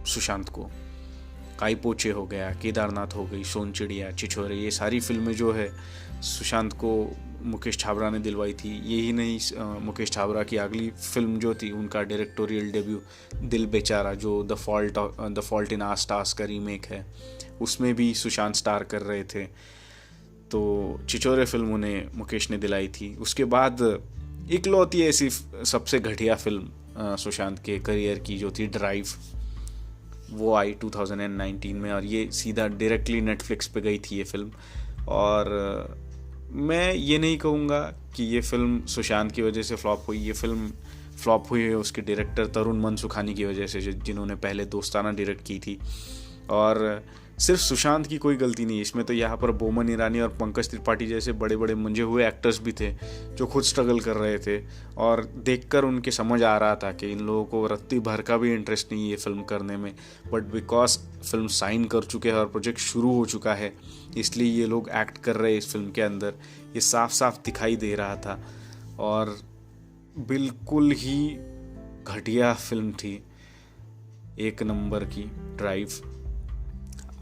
सुशांत को। काई पोचे हो गया, केदारनाथ हो गई, सोन चिड़िया, छिछोरे, ये सारी फिल्में जो है सुशांत को मुकेश छाबड़ा ने दिलवाई थी। यही नहीं, मुकेश छाबड़ा की अगली फिल्म जो थी उनका डायरेक्टोरियल डेब्यू दिल बेचारा, जो the fault in our stars का रीमेक है, उसमें भी सुशांत स्टार कर रहे थे। तो छिछोरे फिल्म उन्हें मुकेश ने दिलाई थी। उसके बाद इकलौती ऐसी सबसे घटिया फिल्म सुशांत के करियर की जो थी ड्राइव, वो आई 2019 में, और ये सीधा डायरेक्टली नेटफ्लिक्स पे गई थी ये फिल्म। और मैं ये नहीं कहूँगा कि ये फिल्म सुशांत की वजह से फ्लॉप हुई। ये फिल्म फ्लॉप हुई है उसके डायरेक्टर तरुण मनसुखानी की वजह से, जिन्होंने पहले दोस्ताना डायरेक्ट की थी। और सिर्फ सुशांत की कोई गलती नहीं, इसमें तो यहाँ पर बोमन ईरानी और पंकज त्रिपाठी जैसे बड़े बड़े मंजे हुए एक्टर्स भी थे जो खुद स्ट्रगल कर रहे थे, और देखकर उनके समझ आ रहा था कि इन लोगों को रत्ती भर का भी इंटरेस्ट नहीं है ये फिल्म करने में, बट बिकॉज फिल्म साइन कर चुके हैं और प्रोजेक्ट शुरू हो चुका है, इसलिए ये लोग एक्ट कर रहे हैं इस फिल्म के अंदर। ये साफ साफ दिखाई दे रहा था, और बिल्कुल ही घटिया फिल्म थी, एक नंबर की drive.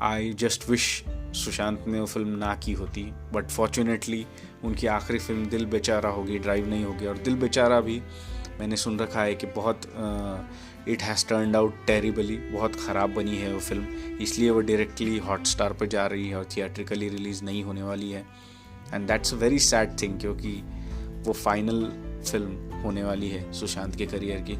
I just wish Sushant ने वो फिल्म ना की होती, बट फॉर्चुनेटली उनकी आखिरी फिल्म दिल बेचारा होगी, ड्राइव नहीं होगी। और दिल बेचारा भी मैंने सुन रखा है कि बहुत it has turned out terribly, बहुत ख़राब बनी है वो फिल्म, इसलिए वो डायरेक्टली हॉटस्टार पर जा रही है और थिएट्रिकली रिलीज़ नहीं होने वाली है। And that's a very sad thing, क्योंकि वो फाइनल फिल्म होने वाली है सुशांत के करियर की।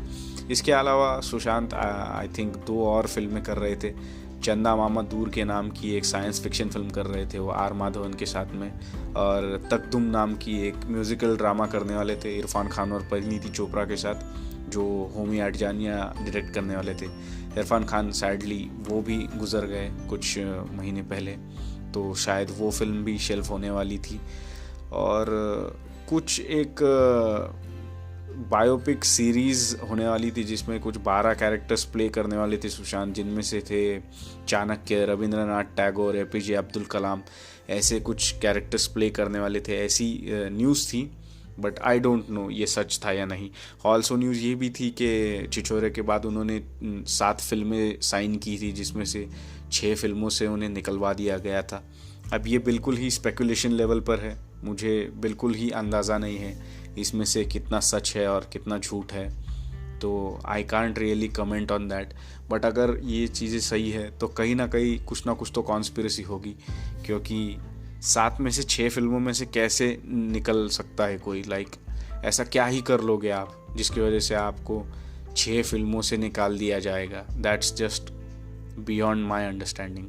इसके अलावा सुशांत आई थिंक 2 और फिल्में कर रहे थे। चंदा मामा दूर के नाम की एक साइंस फिक्शन फिल्म कर रहे थे वो आर माधवन के साथ में, और तक तुम नाम की एक म्यूज़िकल ड्रामा करने वाले थे इरफान खान और परिणीति चोपड़ा के साथ, जो होमी आटजानिया डायरेक्ट करने वाले थे। इरफान खान सैडली वो भी गुजर गए कुछ महीने पहले, तो शायद वो फिल्म भी शेल्फ होने वाली थी। और कुछ एक बायोपिक सीरीज़ होने वाली थी जिसमें कुछ 12 कैरेक्टर्स प्ले करने वाले थे सुशांत, जिनमें से थे चाणक्य, रविंद्रनाथ टैगोर, एपीजे अब्दुल कलाम, ऐसे कुछ कैरेक्टर्स प्ले करने वाले थे, ऐसी न्यूज़ थी। बट आई डोंट नो ये सच था या नहीं। ऑल्सो न्यूज़ ये भी थी कि छिछोरे के बाद उन्होंने 7 फिल्में साइन की थी, जिसमें से 6 फिल्मों से उन्हें निकलवा दिया गया था। अब ये बिल्कुल ही स्पेकुलेशन लेवल पर है, मुझे बिल्कुल ही अंदाज़ा नहीं है इसमें से कितना सच है और कितना झूठ है, तो I can't really comment on that. But अगर ये चीज़ें सही है तो कहीं ना कहीं कुछ ना कुछ तो कॉन्स्पिरेसी होगी, क्योंकि 7 में से 6 फिल्मों में से कैसे निकल सकता है कोई, ऐसा क्या ही कर लोगे आप जिसकी वजह से आपको 6 फिल्मों से निकाल दिया जाएगा। That's just beyond my understanding.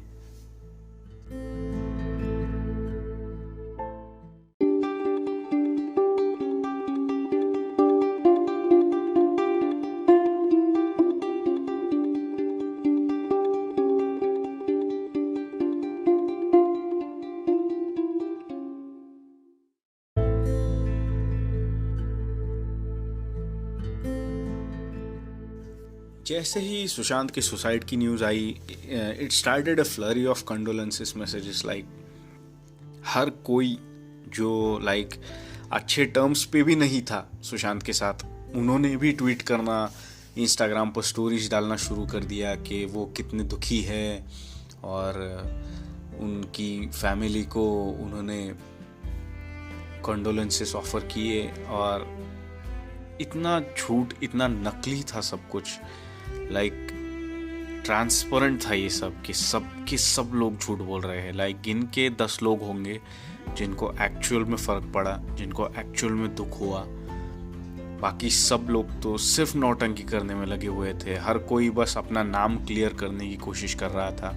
जैसे ही सुशांत की सुसाइड की न्यूज़ आई, it started a flurry of condolences messages. हर कोई जो अच्छे टर्म्स पे भी नहीं था सुशांत के साथ, उन्होंने भी ट्वीट करना, इंस्टाग्राम पर स्टोरीज डालना शुरू कर दिया कि वो कितने दुखी है, और उनकी फैमिली को उन्होंने कंडोलेंसेस ऑफर किए। और इतना झूठ, इतना नकली था सब कुछ, ट्रांसपेरेंट था ये सब कि सब लोग झूठ बोल रहे हैं। गिन के 10 लोग होंगे जिनको एक्चुअल में फ़र्क पड़ा, जिनको एक्चुअल में दुख हुआ। बाकी सब लोग तो सिर्फ नौटंकी करने में लगे हुए थे। हर कोई बस अपना नाम क्लियर करने की कोशिश कर रहा था।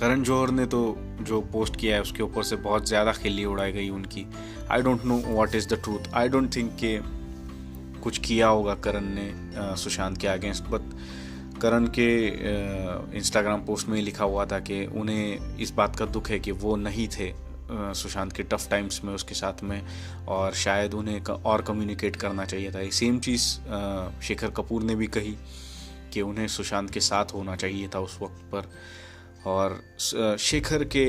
करण जौहर ने तो जो पोस्ट किया है उसके ऊपर से बहुत ज़्यादा खिल्ली उड़ाई गई उनकी। आई don't know what is the truth. I don't think कि कुछ किया होगा करण ने सुशांत के अगेंस्ट, बट करण के इंस्टाग्राम पोस्ट में ही लिखा हुआ था कि उन्हें इस बात का दुख है कि वो नहीं थे सुशांत के टफ टाइम्स में उसके साथ में, और शायद उन्हें और कम्युनिकेट करना चाहिए था। सेम चीज़ शेखर कपूर ने भी कही कि उन्हें सुशांत के साथ होना चाहिए था उस वक्त पर। और शेखर के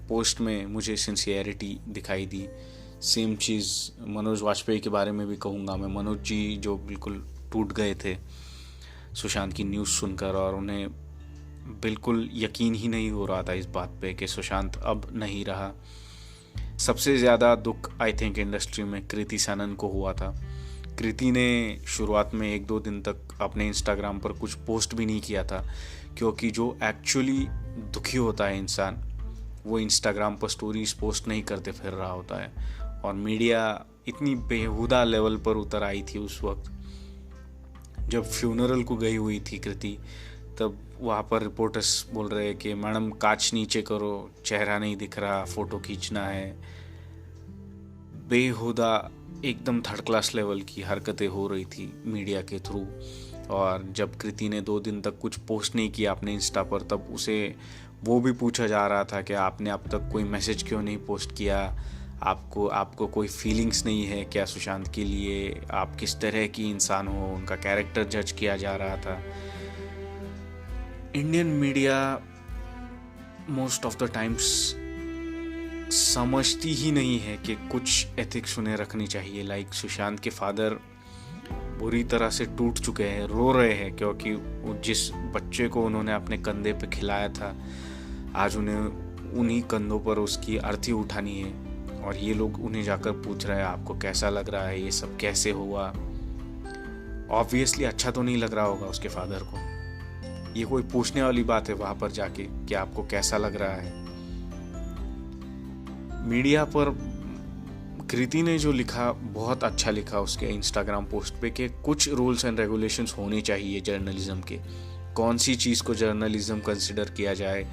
पोस्ट में मुझे सिंसियरिटी दिखाई दी। सेम चीज़ मनोज वाजपेयी के बारे में भी कहूँगा मैं। मनोज जी जो बिल्कुल टूट गए थे सुशांत की न्यूज़ सुनकर, और उन्हें बिल्कुल यकीन ही नहीं हो रहा था इस बात पे कि सुशांत अब नहीं रहा। सबसे ज़्यादा दुख आई थिंक इंडस्ट्री में कृति सनन को हुआ था। कृति ने शुरुआत में 1-2 दिन तक अपने इंस्टाग्राम पर कुछ पोस्ट भी नहीं किया था, क्योंकि जो एक्चुअली दुखी होता है इंसान वो इंस्टाग्राम पर स्टोरीज पोस्ट नहीं करते फिर रहा होता है। और मीडिया इतनी बेहुदा लेवल पर उतर आई थी उस वक्त। जब फ्यूनरल को गई हुई थी कृति, तब वहाँ पर रिपोर्टर्स बोल रहे हैं कि मैडम कांच नीचे करो, चेहरा नहीं दिख रहा, फ़ोटो खींचना है। बेहुदा एकदम थर्ड क्लास लेवल की हरकतें हो रही थी मीडिया के थ्रू। और जब कृति ने 2 दिन तक कुछ पोस्ट नहीं किया अपने इंस्टा पर, तब उसे वो भी पूछा जा रहा था कि आपने अब तक कोई मैसेज क्यों नहीं पोस्ट किया, आपको कोई फीलिंग्स नहीं है क्या सुशांत के लिए, आप किस तरह की इंसान हो, उनका कैरेक्टर जज किया जा रहा था। Indian media most of the times समझती ही नहीं है कि कुछ एथिक्स उन्हें रखनी चाहिए। सुशांत के फादर बुरी तरह से टूट चुके हैं, रो रहे हैं, क्योंकि जिस बच्चे को उन्होंने अपने कंधे पे खिलाया था, आज उन्हें उन्हीं कंधों पर उसकी अर्थी उठानी है। और ये लोग उन्हें जाकर पूछ रहे हैं आपको कैसा लग रहा है, ये सब कैसे हुआ। ऑब्वियसली अच्छा तो नहीं लग रहा होगा उसके फादर को। ये कोई पूछने वाली बात है वहाँ पर जाके कि आपको कैसा लग रहा है। मीडिया पर कृति ने जो लिखा बहुत अच्छा लिखा उसके इंस्टाग्राम पोस्ट पे कि कुछ रूल्स एंड रेगुलेशंस होने चाहिए जर्नलिज्म के, कौन सी चीज़ को जर्नलिज्म कंसिडर किया जाए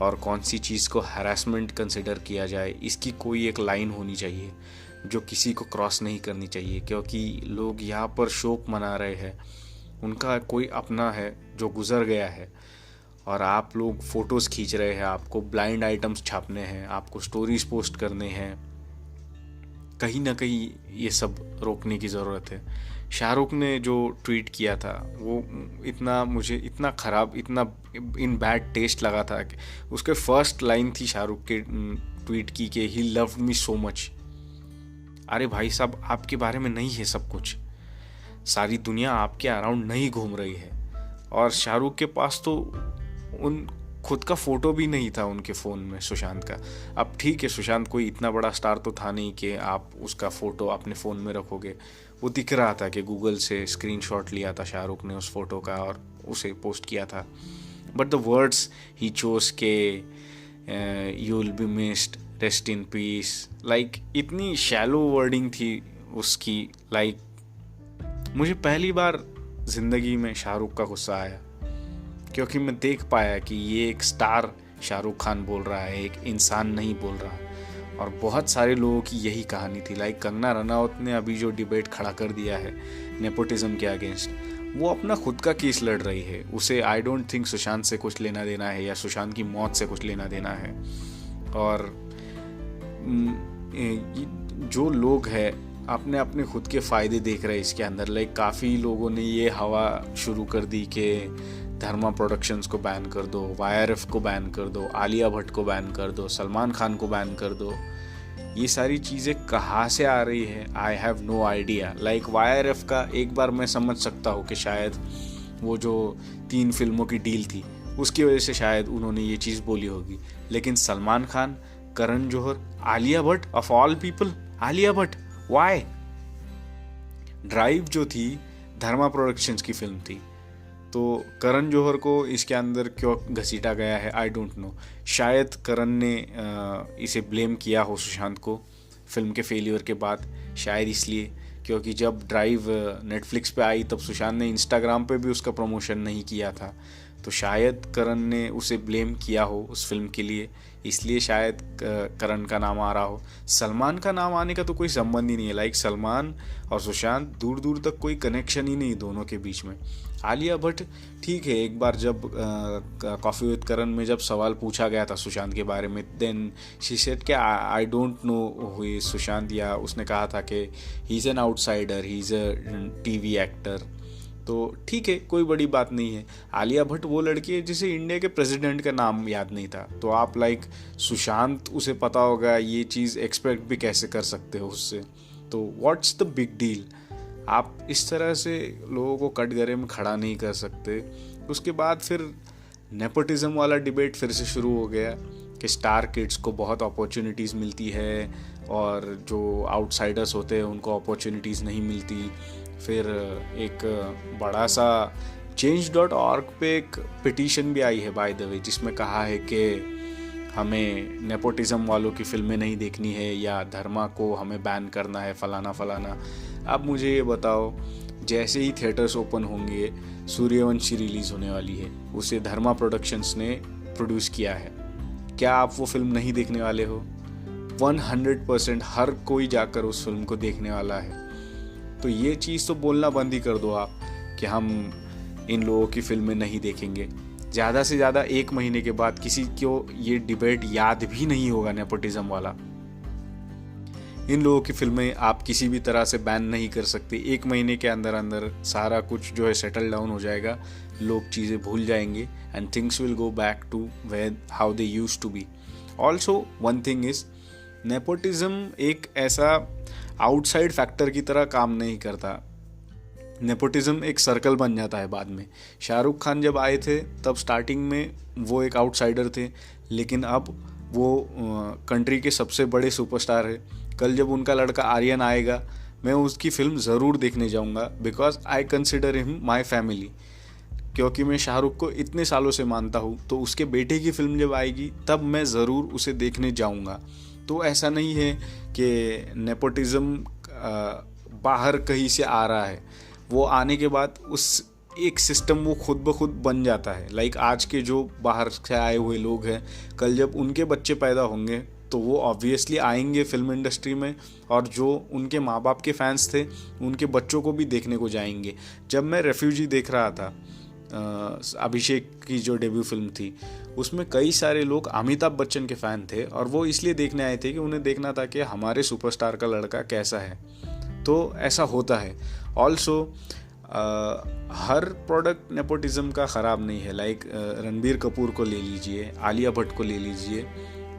और कौन सी चीज़ को हैरेसमेंट कंसिडर किया जाए, इसकी कोई एक लाइन होनी चाहिए जो किसी को क्रॉस नहीं करनी चाहिए। क्योंकि लोग यहाँ पर शोक मना रहे हैं, उनका कोई अपना है जो गुजर गया है, और आप लोग फ़ोटोज़ खींच रहे हैं, आपको ब्लाइंड आइटम्स छापने हैं, आपको स्टोरीज पोस्ट करने हैं। कहीं ना कहीं ये सब रोकने की ज़रूरत है। शाहरुख ने जो ट्वीट किया था वो मुझे इतना ख़राब, इतना इन बैड टेस्ट लगा था कि उसके फर्स्ट लाइन थी शाहरुख के ट्वीट की कि he loved me so much. अरे भाई साहब, आपके बारे में नहीं है सब कुछ, सारी दुनिया आपके अराउंड नहीं घूम रही है। और शाहरुख के पास तो उन खुद का फ़ोटो भी नहीं था उनके फ़ोन में सुशांत का। अब ठीक है, सुशांत कोई इतना बड़ा स्टार तो था नहीं कि आप उसका फ़ोटो अपने फ़ोन में रखोगे। वो दिख रहा था कि गूगल से स्क्रीनशॉट लिया था शाहरुख ने उस फ़ोटो का और उसे पोस्ट किया था। But the words he chose के you will be missed, rest in peace, like इतनी शैलो वर्डिंग थी उसकी। लाइक मुझे पहली बार ज़िंदगी में शाहरुख का गुस्सा आया, क्योंकि मैं देख पाया कि ये एक स्टार शाहरुख खान बोल रहा है, एक इंसान नहीं बोल रहा। और बहुत सारे लोगों की यही कहानी थी। लाइक कंगना रनौत ने अभी जो डिबेट खड़ा कर दिया है नेपोटिज्म के अगेंस्ट, वो अपना खुद का केस लड़ रही है। उसे आई डोंट थिंक सुशांत से कुछ लेना देना है या सुशांत की मौत से कुछ लेना देना है। और जो लोग हैं अपने अपने खुद के फ़ायदे देख रहे हैं इसके अंदर। लाइक काफ़ी लोगों ने ये हवा शुरू कर दी कि धर्मा प्रोडक्शंस को बैन कर दो, YRF को बैन कर दो, आलिया भट्ट को बैन कर दो, सलमान खान को बैन कर दो। ये सारी चीज़ें कहाँ से आ रही है, I have no idea. Like YRF का एक बार मैं समझ सकता हूँ कि शायद वो जो 3 फिल्मों की डील थी उसकी वजह से शायद उन्होंने ये चीज़ बोली होगी। लेकिन Salman Khan, Karan Johar, Alia Bhatt, of all people Alia Bhatt, why? Drive जो थी धर्मा प्रोडक्शंस की फिल्म थी, तो करण जौहर को इसके अंदर क्यों घसीटा गया है, आई डोंट नो। शायद करण ने इसे ब्लेम किया हो सुशांत को फिल्म के फेलियर के बाद, शायद इसलिए, क्योंकि जब ड्राइव नेटफ्लिक्स पे आई तब सुशांत ने इंस्टाग्राम पे भी उसका प्रमोशन नहीं किया था, तो शायद करण ने उसे ब्लेम किया हो उस फिल्म के लिए, इसलिए शायद करण का नाम आ रहा हो। सलमान का नाम आने का तो कोई संबंध ही नहीं है। लाइक सलमान और सुशांत दूर दूर तक कोई कनेक्शन ही नहीं दोनों के बीच में। आलिया भट्ट ठीक है, एक बार जब कॉफ़ी विद करण में जब सवाल पूछा गया था सुशांत के बारे में, देन शी सेड कि आई don't know who is Sushant, या उसने कहा था कि he is an outsider, he is a TV actor. तो ठीक है, कोई बड़ी बात नहीं है। आलिया भट्ट वो लड़की है जिसे इंडिया के प्रेसिडेंट का नाम याद नहीं था, तो आप लाइक सुशांत उसे पता होगा, ये चीज़ एक्सपेक्ट भी कैसे कर सकते हो उससे? तो व्हाट्स द बिग डील? आप इस तरह से लोगों को कटघरे में खड़ा नहीं कर सकते। उसके बाद फिर नेपोटिज्म वाला डिबेट फिर से शुरू हो गया कि स्टार किड्स को बहुत अपॉर्चुनिटीज़ मिलती है और जो आउटसाइडर्स होते हैं उनको अपॉर्चुनिटीज़ नहीं मिलती। फिर एक बड़ा सा change.org पे एक पिटीशन भी आई है बाय द वे, जिसमें कहा है कि हमें नेपोटिज्म वालों की फिल्में नहीं देखनी है या धर्मा को हमें बैन करना है, फलाना फलाना। अब मुझे ये बताओ, जैसे ही थिएटर्स ओपन होंगे सूर्यवंशी रिलीज़ होने वाली है, उसे धर्मा प्रोडक्शंस ने प्रोड्यूस किया है, क्या आप वो फिल्म नहीं देखने वाले हो? 100% हर कोई जाकर उस फिल्म को देखने वाला है। तो ये चीज़ तो बोलना बंद ही कर दो आप कि हम इन लोगों की फिल्में नहीं देखेंगे। ज़्यादा से ज़्यादा 1 महीने के बाद किसी को ये डिबेट याद भी नहीं होगा नेपोटिज्म वाला। इन लोगों की फिल्में आप किसी भी तरह से बैन नहीं कर सकते। 1 महीने के अंदर अंदर सारा कुछ जो है सेटल डाउन हो जाएगा, लोग चीज़ें भूल जाएंगे and things will go back to where how they used to be. Also one thing is, nepotism एक ऐसा आउटसाइड फैक्टर की तरह काम नहीं करता। नेपोटिज्म एक सर्कल बन जाता है बाद में। शाहरुख खान जब आए थे तब स्टार्टिंग में वो एक आउटसाइडर थे, लेकिन अब वो कंट्री के सबसे बड़े सुपरस्टार है। कल जब उनका लड़का आर्यन आएगा, मैं उसकी फ़िल्म ज़रूर देखने जाऊंगा, because I consider him my family. क्योंकि मैं शाहरुख को इतने सालों से मानता हूँ, तो उसके बेटे की फ़िल्म जब आएगी तब मैं ज़रूर उसे देखने जाऊँगा। तो ऐसा नहीं है कि नेपोटिज्म बाहर कहीं से आ रहा है, वो आने के बाद उस एक सिस्टम वो खुद ब खुद बन जाता है। लाइक आज के जो बाहर से आए हुए लोग हैं, कल जब उनके बच्चे पैदा होंगे तो वो ऑब्वियसली आएंगे फिल्म इंडस्ट्री में, और जो उनके माँ बाप के फैंस थे उनके बच्चों को भी देखने को जाएंगे। जब मैं रेफ्यूजी देख रहा था, अभिषेक की जो डेब्यू फिल्म थी, उसमें कई सारे लोग अमिताभ बच्चन के फ़ैन थे, और वो इसलिए देखने आए थे कि उन्हें देखना था कि हमारे सुपरस्टार का लड़का कैसा है। तो ऐसा होता है। ऑल्सो हर प्रोडक्ट नेपोटिज्म का ख़राब नहीं है। लाइक रणबीर कपूर को ले लीजिए, आलिया भट्ट को ले लीजिए,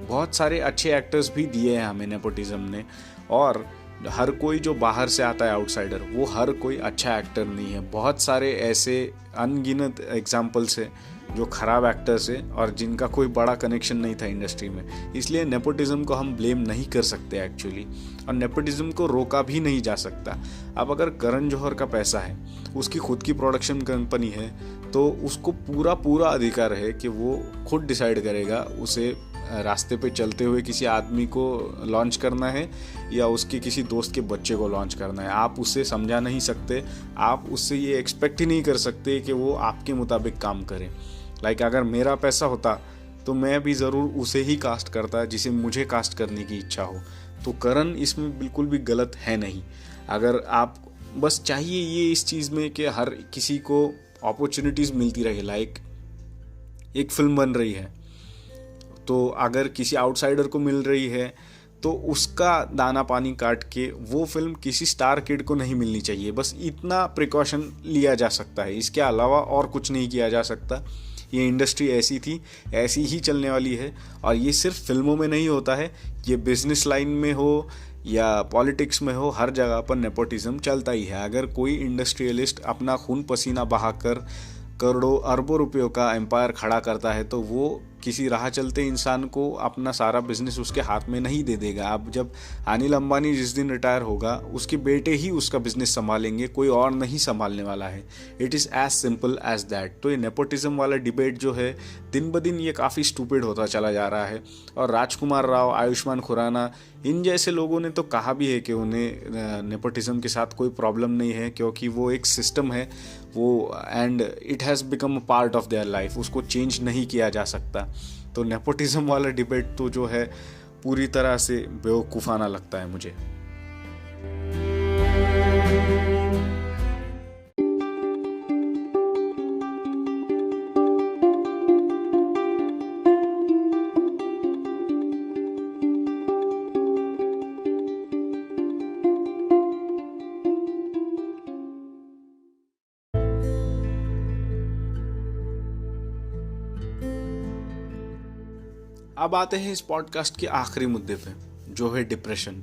बहुत सारे अच्छे एक्टर्स भी दिए हैं हमें नेपोटिज्म ने। और हर कोई जो बाहर से आता है आउटसाइडर, वो हर कोई अच्छा एक्टर नहीं है। बहुत सारे ऐसे अनगिनत एग्जाम्पल्स हैं जो ख़राब एक्टर्स हैं और जिनका कोई बड़ा कनेक्शन नहीं था इंडस्ट्री में। इसलिए नेपोटिज्म को हम ब्लेम नहीं कर सकते एक्चुअली, और नेपोटिज्म को रोका भी नहीं जा सकता। अब अगर करण जौहर का पैसा है, उसकी खुद की प्रोडक्शन कंपनी है, तो उसको पूरा अधिकार है कि वो खुद डिसाइड करेगा उसे रास्ते पे चलते हुए किसी आदमी को लॉन्च करना है या उसके किसी दोस्त के बच्चे को लॉन्च करना है। आप उसे समझा नहीं सकते, आप उससे ये एक्सपेक्ट ही नहीं कर सकते कि वो आपके मुताबिक काम करे। लाइक अगर मेरा पैसा होता तो मैं भी ज़रूर उसे ही कास्ट करता जिसे मुझे कास्ट करने की इच्छा हो। तो करण इसमें बिल्कुल भी गलत है नहीं। अगर आप बस चाहिए ये इस चीज़ में कि हर किसी को अपॉर्चुनिटीज़ मिलती रहे। लाइक एक फिल्म बन रही है, तो अगर किसी आउटसाइडर को मिल रही है तो उसका दाना पानी काट के वो फिल्म किसी स्टार किड को नहीं मिलनी चाहिए। बस इतना प्रिकॉशन लिया जा सकता है, इसके अलावा और कुछ नहीं किया जा सकता। ये इंडस्ट्री ऐसी थी, ऐसी ही चलने वाली है, और ये सिर्फ फिल्मों में नहीं होता है, ये बिजनेस लाइन में हो या पॉलिटिक्स में हो, हर जगह पर नेपोटिज्म चलता ही है। अगर कोई इंडस्ट्रियलिस्ट अपना खून पसीना बहाकर करोड़ों अरबों रुपयों का एम्पायर खड़ा करता है, तो वो किसी राह चलते इंसान को अपना सारा बिजनेस उसके हाथ में नहीं दे देगा। अब जब अनिल अंबानी जिस दिन रिटायर होगा, उसके बेटे ही उसका बिजनेस संभालेंगे, कोई और नहीं संभालने वाला है। It is as simple as that. तो ये नेपोटिज्म वाला डिबेट जो है, दिन ब दिन ये काफ़ी स्टूपिड होता चला जा रहा है। और राजकुमार राव, आयुष्मान खुराना, इन जैसे लोगों ने तो कहा भी है कि उन्हें नेपोटिज्म के साथ कोई प्रॉब्लम नहीं है, क्योंकि वो एक सिस्टम है वो, and it has become a part of their life, उसको चेंज नहीं किया जा सकता। तो नेपोटिज्म वाला डिबेट तो जो है पूरी तरह से बेवकूफ़ाना लगता है मुझे। अब आते हैं इस पॉडकास्ट के आखिरी मुद्दे पे, जो है डिप्रेशन।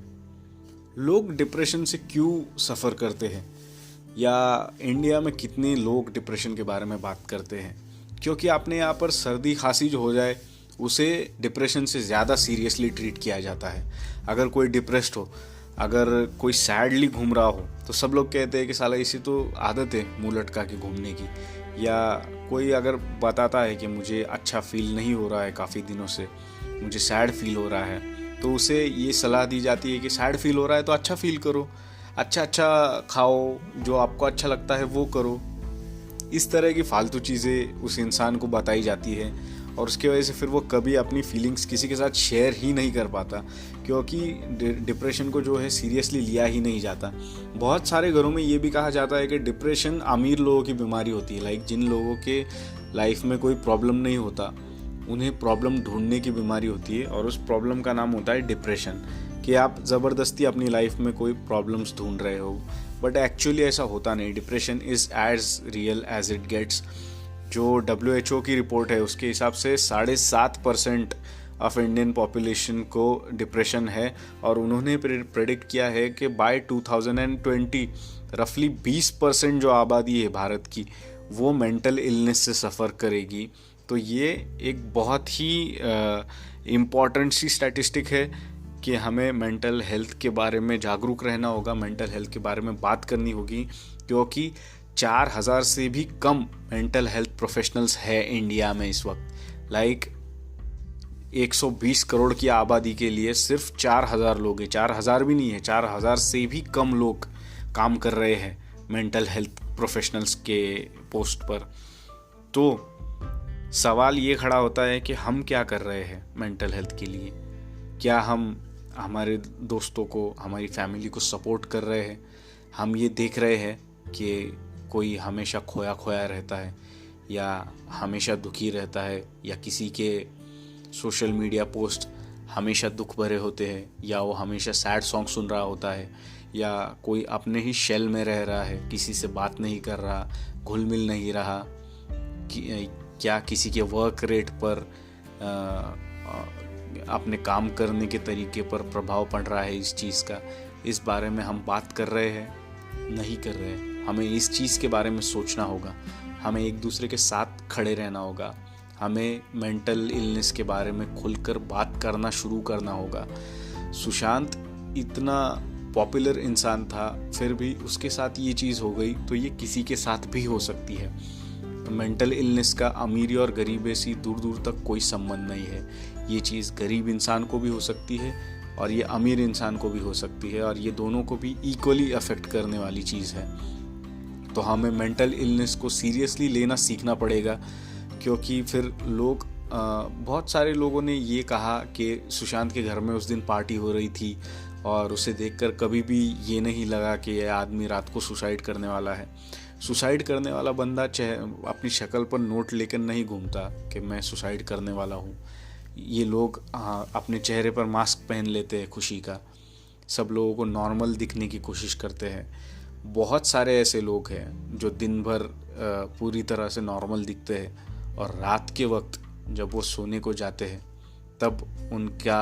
लोग डिप्रेशन से क्यों सफ़र करते हैं, या इंडिया में कितने लोग डिप्रेशन के बारे में बात करते हैं? क्योंकि आपने यहाँ पर सर्दी खांसी जो हो जाए, उसे डिप्रेशन से ज़्यादा सीरियसली ट्रीट किया जाता है। अगर कोई डिप्रेस्ड हो, अगर कोई सैडली घूम रहा हो, तो सब लोग कहते हैं कि साला इसी तो आदत है मुँह लटका के घूमने की। या कोई अगर बताता है कि मुझे अच्छा फील नहीं हो रहा है काफ़ी दिनों से, मुझे सैड फील हो रहा है, तो उसे ये सलाह दी जाती है कि सैड फील हो रहा है तो अच्छा फील करो, अच्छा खाओ, जो आपको अच्छा लगता है वो करो। इस तरह की फालतू चीज़ें उस इंसान को बताई जाती है, और उसकी वजह से फिर वो कभी अपनी फीलिंग्स किसी के साथ शेयर ही नहीं कर पाता, क्योंकि डिप्रेशन को जो है सीरियसली लिया ही नहीं जाता। बहुत सारे घरों में ये भी कहा जाता है कि डिप्रेशन अमीर लोगों की बीमारी होती है। लाइक जिन लोगों के लाइफ में कोई प्रॉब्लम नहीं होता, उन्हें प्रॉब्लम ढूंढने की बीमारी होती है, और उस प्रॉब्लम का नाम होता है डिप्रेशन। कि आप ज़बरदस्ती अपनी लाइफ में कोई प्रॉब्लम्स ढूंढ रहे हो, बट एक्चुअली ऐसा होता नहीं। Depression is as real as it gets. जो WHO की रिपोर्ट है उसके हिसाब से 7.5% ऑफ इंडियन पॉपुलेशन को डिप्रेशन है, और उन्होंने प्रेडिक्ट किया है कि बाय 2020 रफली 20% जो आबादी है भारत की, वो मेंटल इलनेस से सफ़र करेगी। तो ये एक बहुत ही इम्पॉर्टेंट सी स्टैटिस्टिक है कि हमें मेंटल हेल्थ के बारे में जागरूक रहना होगा, मेंटल हेल्थ के बारे में बात करनी होगी, क्योंकि 4000 से भी कम मेंटल हेल्थ प्रोफेशनल्स है इंडिया में इस वक्त। लाइक 120 करोड़ की आबादी के लिए सिर्फ 4000 लोग हैं, 4000 भी नहीं है, 4000 से भी कम लोग काम कर रहे हैं मेंटल हेल्थ प्रोफेशनल्स के पोस्ट पर। तो सवाल ये खड़ा होता है कि हम क्या कर रहे हैं मेंटल हेल्थ के लिए? क्या हम हमारे दोस्तों को, हमारी फैमिली को सपोर्ट कर रहे हैं? हम ये देख रहे हैं कि कोई हमेशा खोया खोया रहता है या हमेशा दुखी रहता है, या किसी के सोशल मीडिया पोस्ट हमेशा दुख भरे होते हैं, या वो हमेशा सैड सॉन्ग सुन रहा होता है, या कोई अपने ही शेल में रह रहा है, किसी से बात नहीं कर रहा, घुल मिल नहीं रहा, क्या किसी के वर्क रेट पर अपने काम करने के तरीके पर प्रभाव पड़ रहा है इस चीज़ का? इस बारे में हम बात कर रहे हैं? नहीं कर रहे हैं। हमें इस चीज़ के बारे में सोचना होगा, हमें एक दूसरे के साथ खड़े रहना होगा, हमें मेंटल इलनेस के बारे में खुलकर बात करना शुरू करना होगा। सुशांत इतना पॉपुलर इंसान था, फिर भी उसके साथ ये चीज़ हो गई, तो ये किसी के साथ भी हो सकती है। मेंटल इलनेस का अमीरी और गरीबी से दूर दूर तक कोई संबंध नहीं है। ये चीज़ गरीब इंसान को भी हो सकती है और ये अमीर इंसान को भी हो सकती है, और ये दोनों को भी इक्वली अफेक्ट करने वाली चीज़ है। तो हमें मेंटल इलनेस को सीरियसली लेना सीखना पड़ेगा, क्योंकि फिर लोग बहुत सारे लोगों ने ये कहा कि सुशांत के घर में उस दिन पार्टी हो रही थी और उसे देखकर कभी भी ये नहीं लगा कि यह आदमी रात को सुसाइड करने वाला है। सुसाइड करने वाला बंदा अपनी शक्ल पर नोट लेकर नहीं घूमता कि मैं सुसाइड करने वाला हूँ। ये लोग अपने चेहरे पर मास्क पहन लेते हैं खुशी का, सब लोगों को नॉर्मल दिखने की कोशिश करते हैं। बहुत सारे ऐसे लोग हैं जो दिन भर पूरी तरह से नॉर्मल दिखते हैं और रात के वक्त जब वो सोने को जाते हैं तब उनका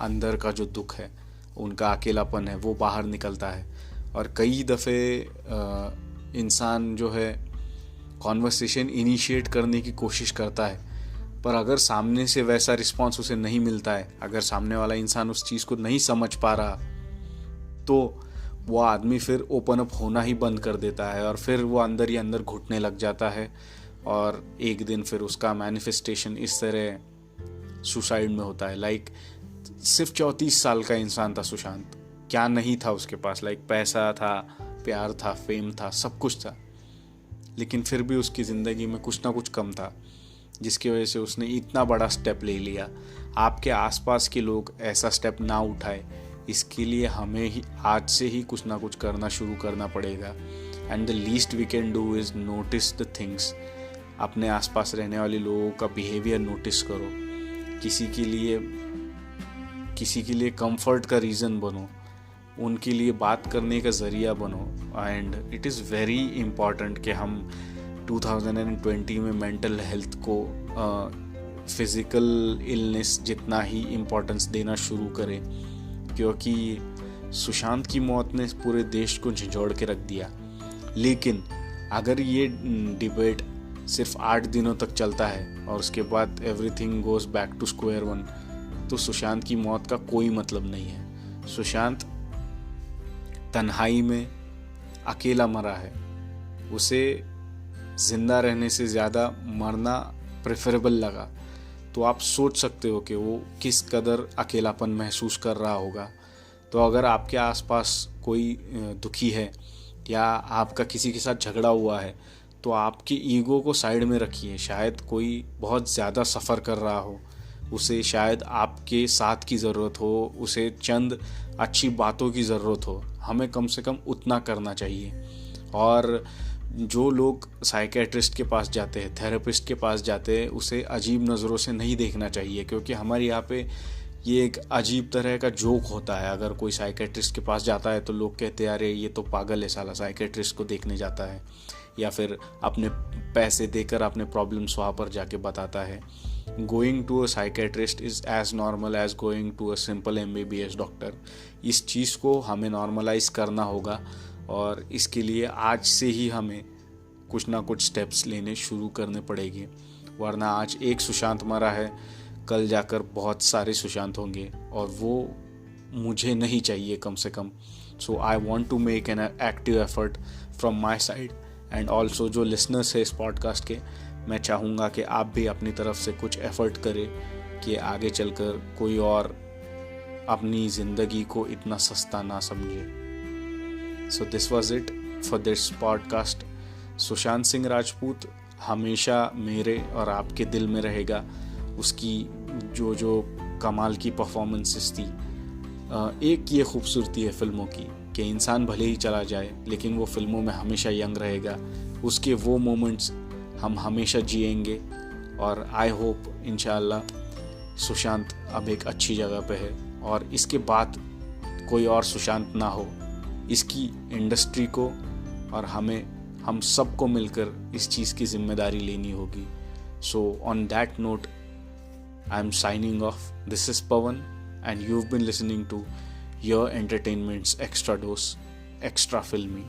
अंदर का जो दुख है, उनका अकेलापन है, वो बाहर निकलता है। और कई दफ़े इंसान जो है कॉन्वर्सेशन इनिशिएट करने की कोशिश करता है, पर अगर सामने से वैसा रिस्पॉन्स उसे नहीं मिलता है, अगर सामने वाला इंसान उस चीज़ को नहीं समझ पा रहा, तो वो आदमी फिर ओपन अप होना ही बंद कर देता है और फिर वो अंदर ही अंदर घुटने लग जाता है। और एक दिन फिर उसका मैनिफेस्टेशन इस तरह सुसाइड में होता है। सिर्फ 34 साल का इंसान था सुशांत, क्या नहीं था उसके पास? पैसा था, प्यार था, फेम था, सब कुछ था, लेकिन फिर भी उसकी ज़िंदगी में कुछ ना कुछ कम था, जिसकी वजह से उसने इतना बड़ा स्टेप ले लिया। आपके आसपास के लोग ऐसा स्टेप ना उठाए, इसके लिए हमें ही आज से ही कुछ ना कुछ करना शुरू करना पड़ेगा। And the least we can do is notice the things. अपने आसपास रहने वाले लोगों का बिहेवियर नोटिस करो, किसी के लिए कंफर्ट का रीज़न बनो, उनके लिए बात करने का ज़रिया बनो। And it is very important कि हम 2020 में मेंटल हेल्थ को फिज़िकल इलनेस जितना ही इम्पोर्टेंस देना शुरू करें, क्योंकि सुशांत की मौत ने पूरे देश को झंझोड़ के रख दिया। लेकिन अगर ये डिबेट सिर्फ 8 दिनों तक चलता है और उसके बाद everything goes back to square one, तो सुशांत की मौत का कोई मतलब नहीं है। सुशांत तन्हाई में अकेला मरा है, उसे ज़िंदा रहने से ज़्यादा मरना प्रेफरेबल लगा। तो आप सोच सकते हो कि वो किस कदर अकेलापन महसूस कर रहा होगा। तो अगर आपके आसपास कोई दुखी है या आपका किसी के साथ झगड़ा हुआ है, तो आपकी ईगो को साइड में रखिए। शायद कोई बहुत ज़्यादा सफ़र कर रहा हो, उसे शायद आपके साथ की ज़रूरत हो, उसे चंद अच्छी बातों की ज़रूरत हो। हमें कम से कम उतना करना चाहिए। और जो लोग साइकेट्रिस्ट के पास जाते हैं, थेरेपिस्ट के पास जाते हैं, उसे अजीब नज़रों से नहीं देखना चाहिए, क्योंकि हमारे यहाँ पे ये एक अजीब तरह का जोक होता है। अगर कोई साइकेट्रिस्ट के पास जाता है तो लोग कहते हैं अरे ये तो पागल है साला, साइकेट्रिस्ट को देखने जाता है, या फिर अपने पैसे देकर अपने प्रॉब्लम्स वहाँ पर जाके बताता है। Going to a psychiatrist is as normal as going to a simple MBBS doctor. इस चीज़ को हमें नॉर्मलाइज करना होगा और इसके लिए आज से ही हमें कुछ ना कुछ स्टेप्स लेने शुरू करने पड़ेंगे, वरना आज एक सुशांत मरा है, कल जाकर बहुत सारे सुशांत होंगे और वो मुझे नहीं चाहिए कम से कम। So I want to make an active effort from my side and also जो लिसनर्स है इस पॉडकास्ट के, मैं चाहूँगा कि आप भी अपनी तरफ से कुछ एफर्ट करें कि आगे चलकर कोई और अपनी ज़िंदगी को इतना सस्ता ना समझे। So this was it for this podcast. Sushant Singh Rajput हमेशा मेरे और आपके दिल में रहेगा। उसकी जो जो कमाल की परफॉर्मेंसेस थी, एक ये खूबसूरती है फिल्मों की कि इंसान भले ही चला जाए लेकिन वो फिल्मों में हमेशा यंग रहेगा। उसके वो मोमेंट्स हम हमेशा जिएंगे और आई होप इंशाअल्लाह सुशांत अब एक अच्छी जगह पे है और इसके बाद कोई और सुशांत ना हो। इसकी इंडस्ट्री को और हम सबको मिलकर इस चीज़ की जिम्मेदारी लेनी होगी। So on that note I am signing off. This is Pawan and you've been listening to your entertainment's extra dose, extra filmy.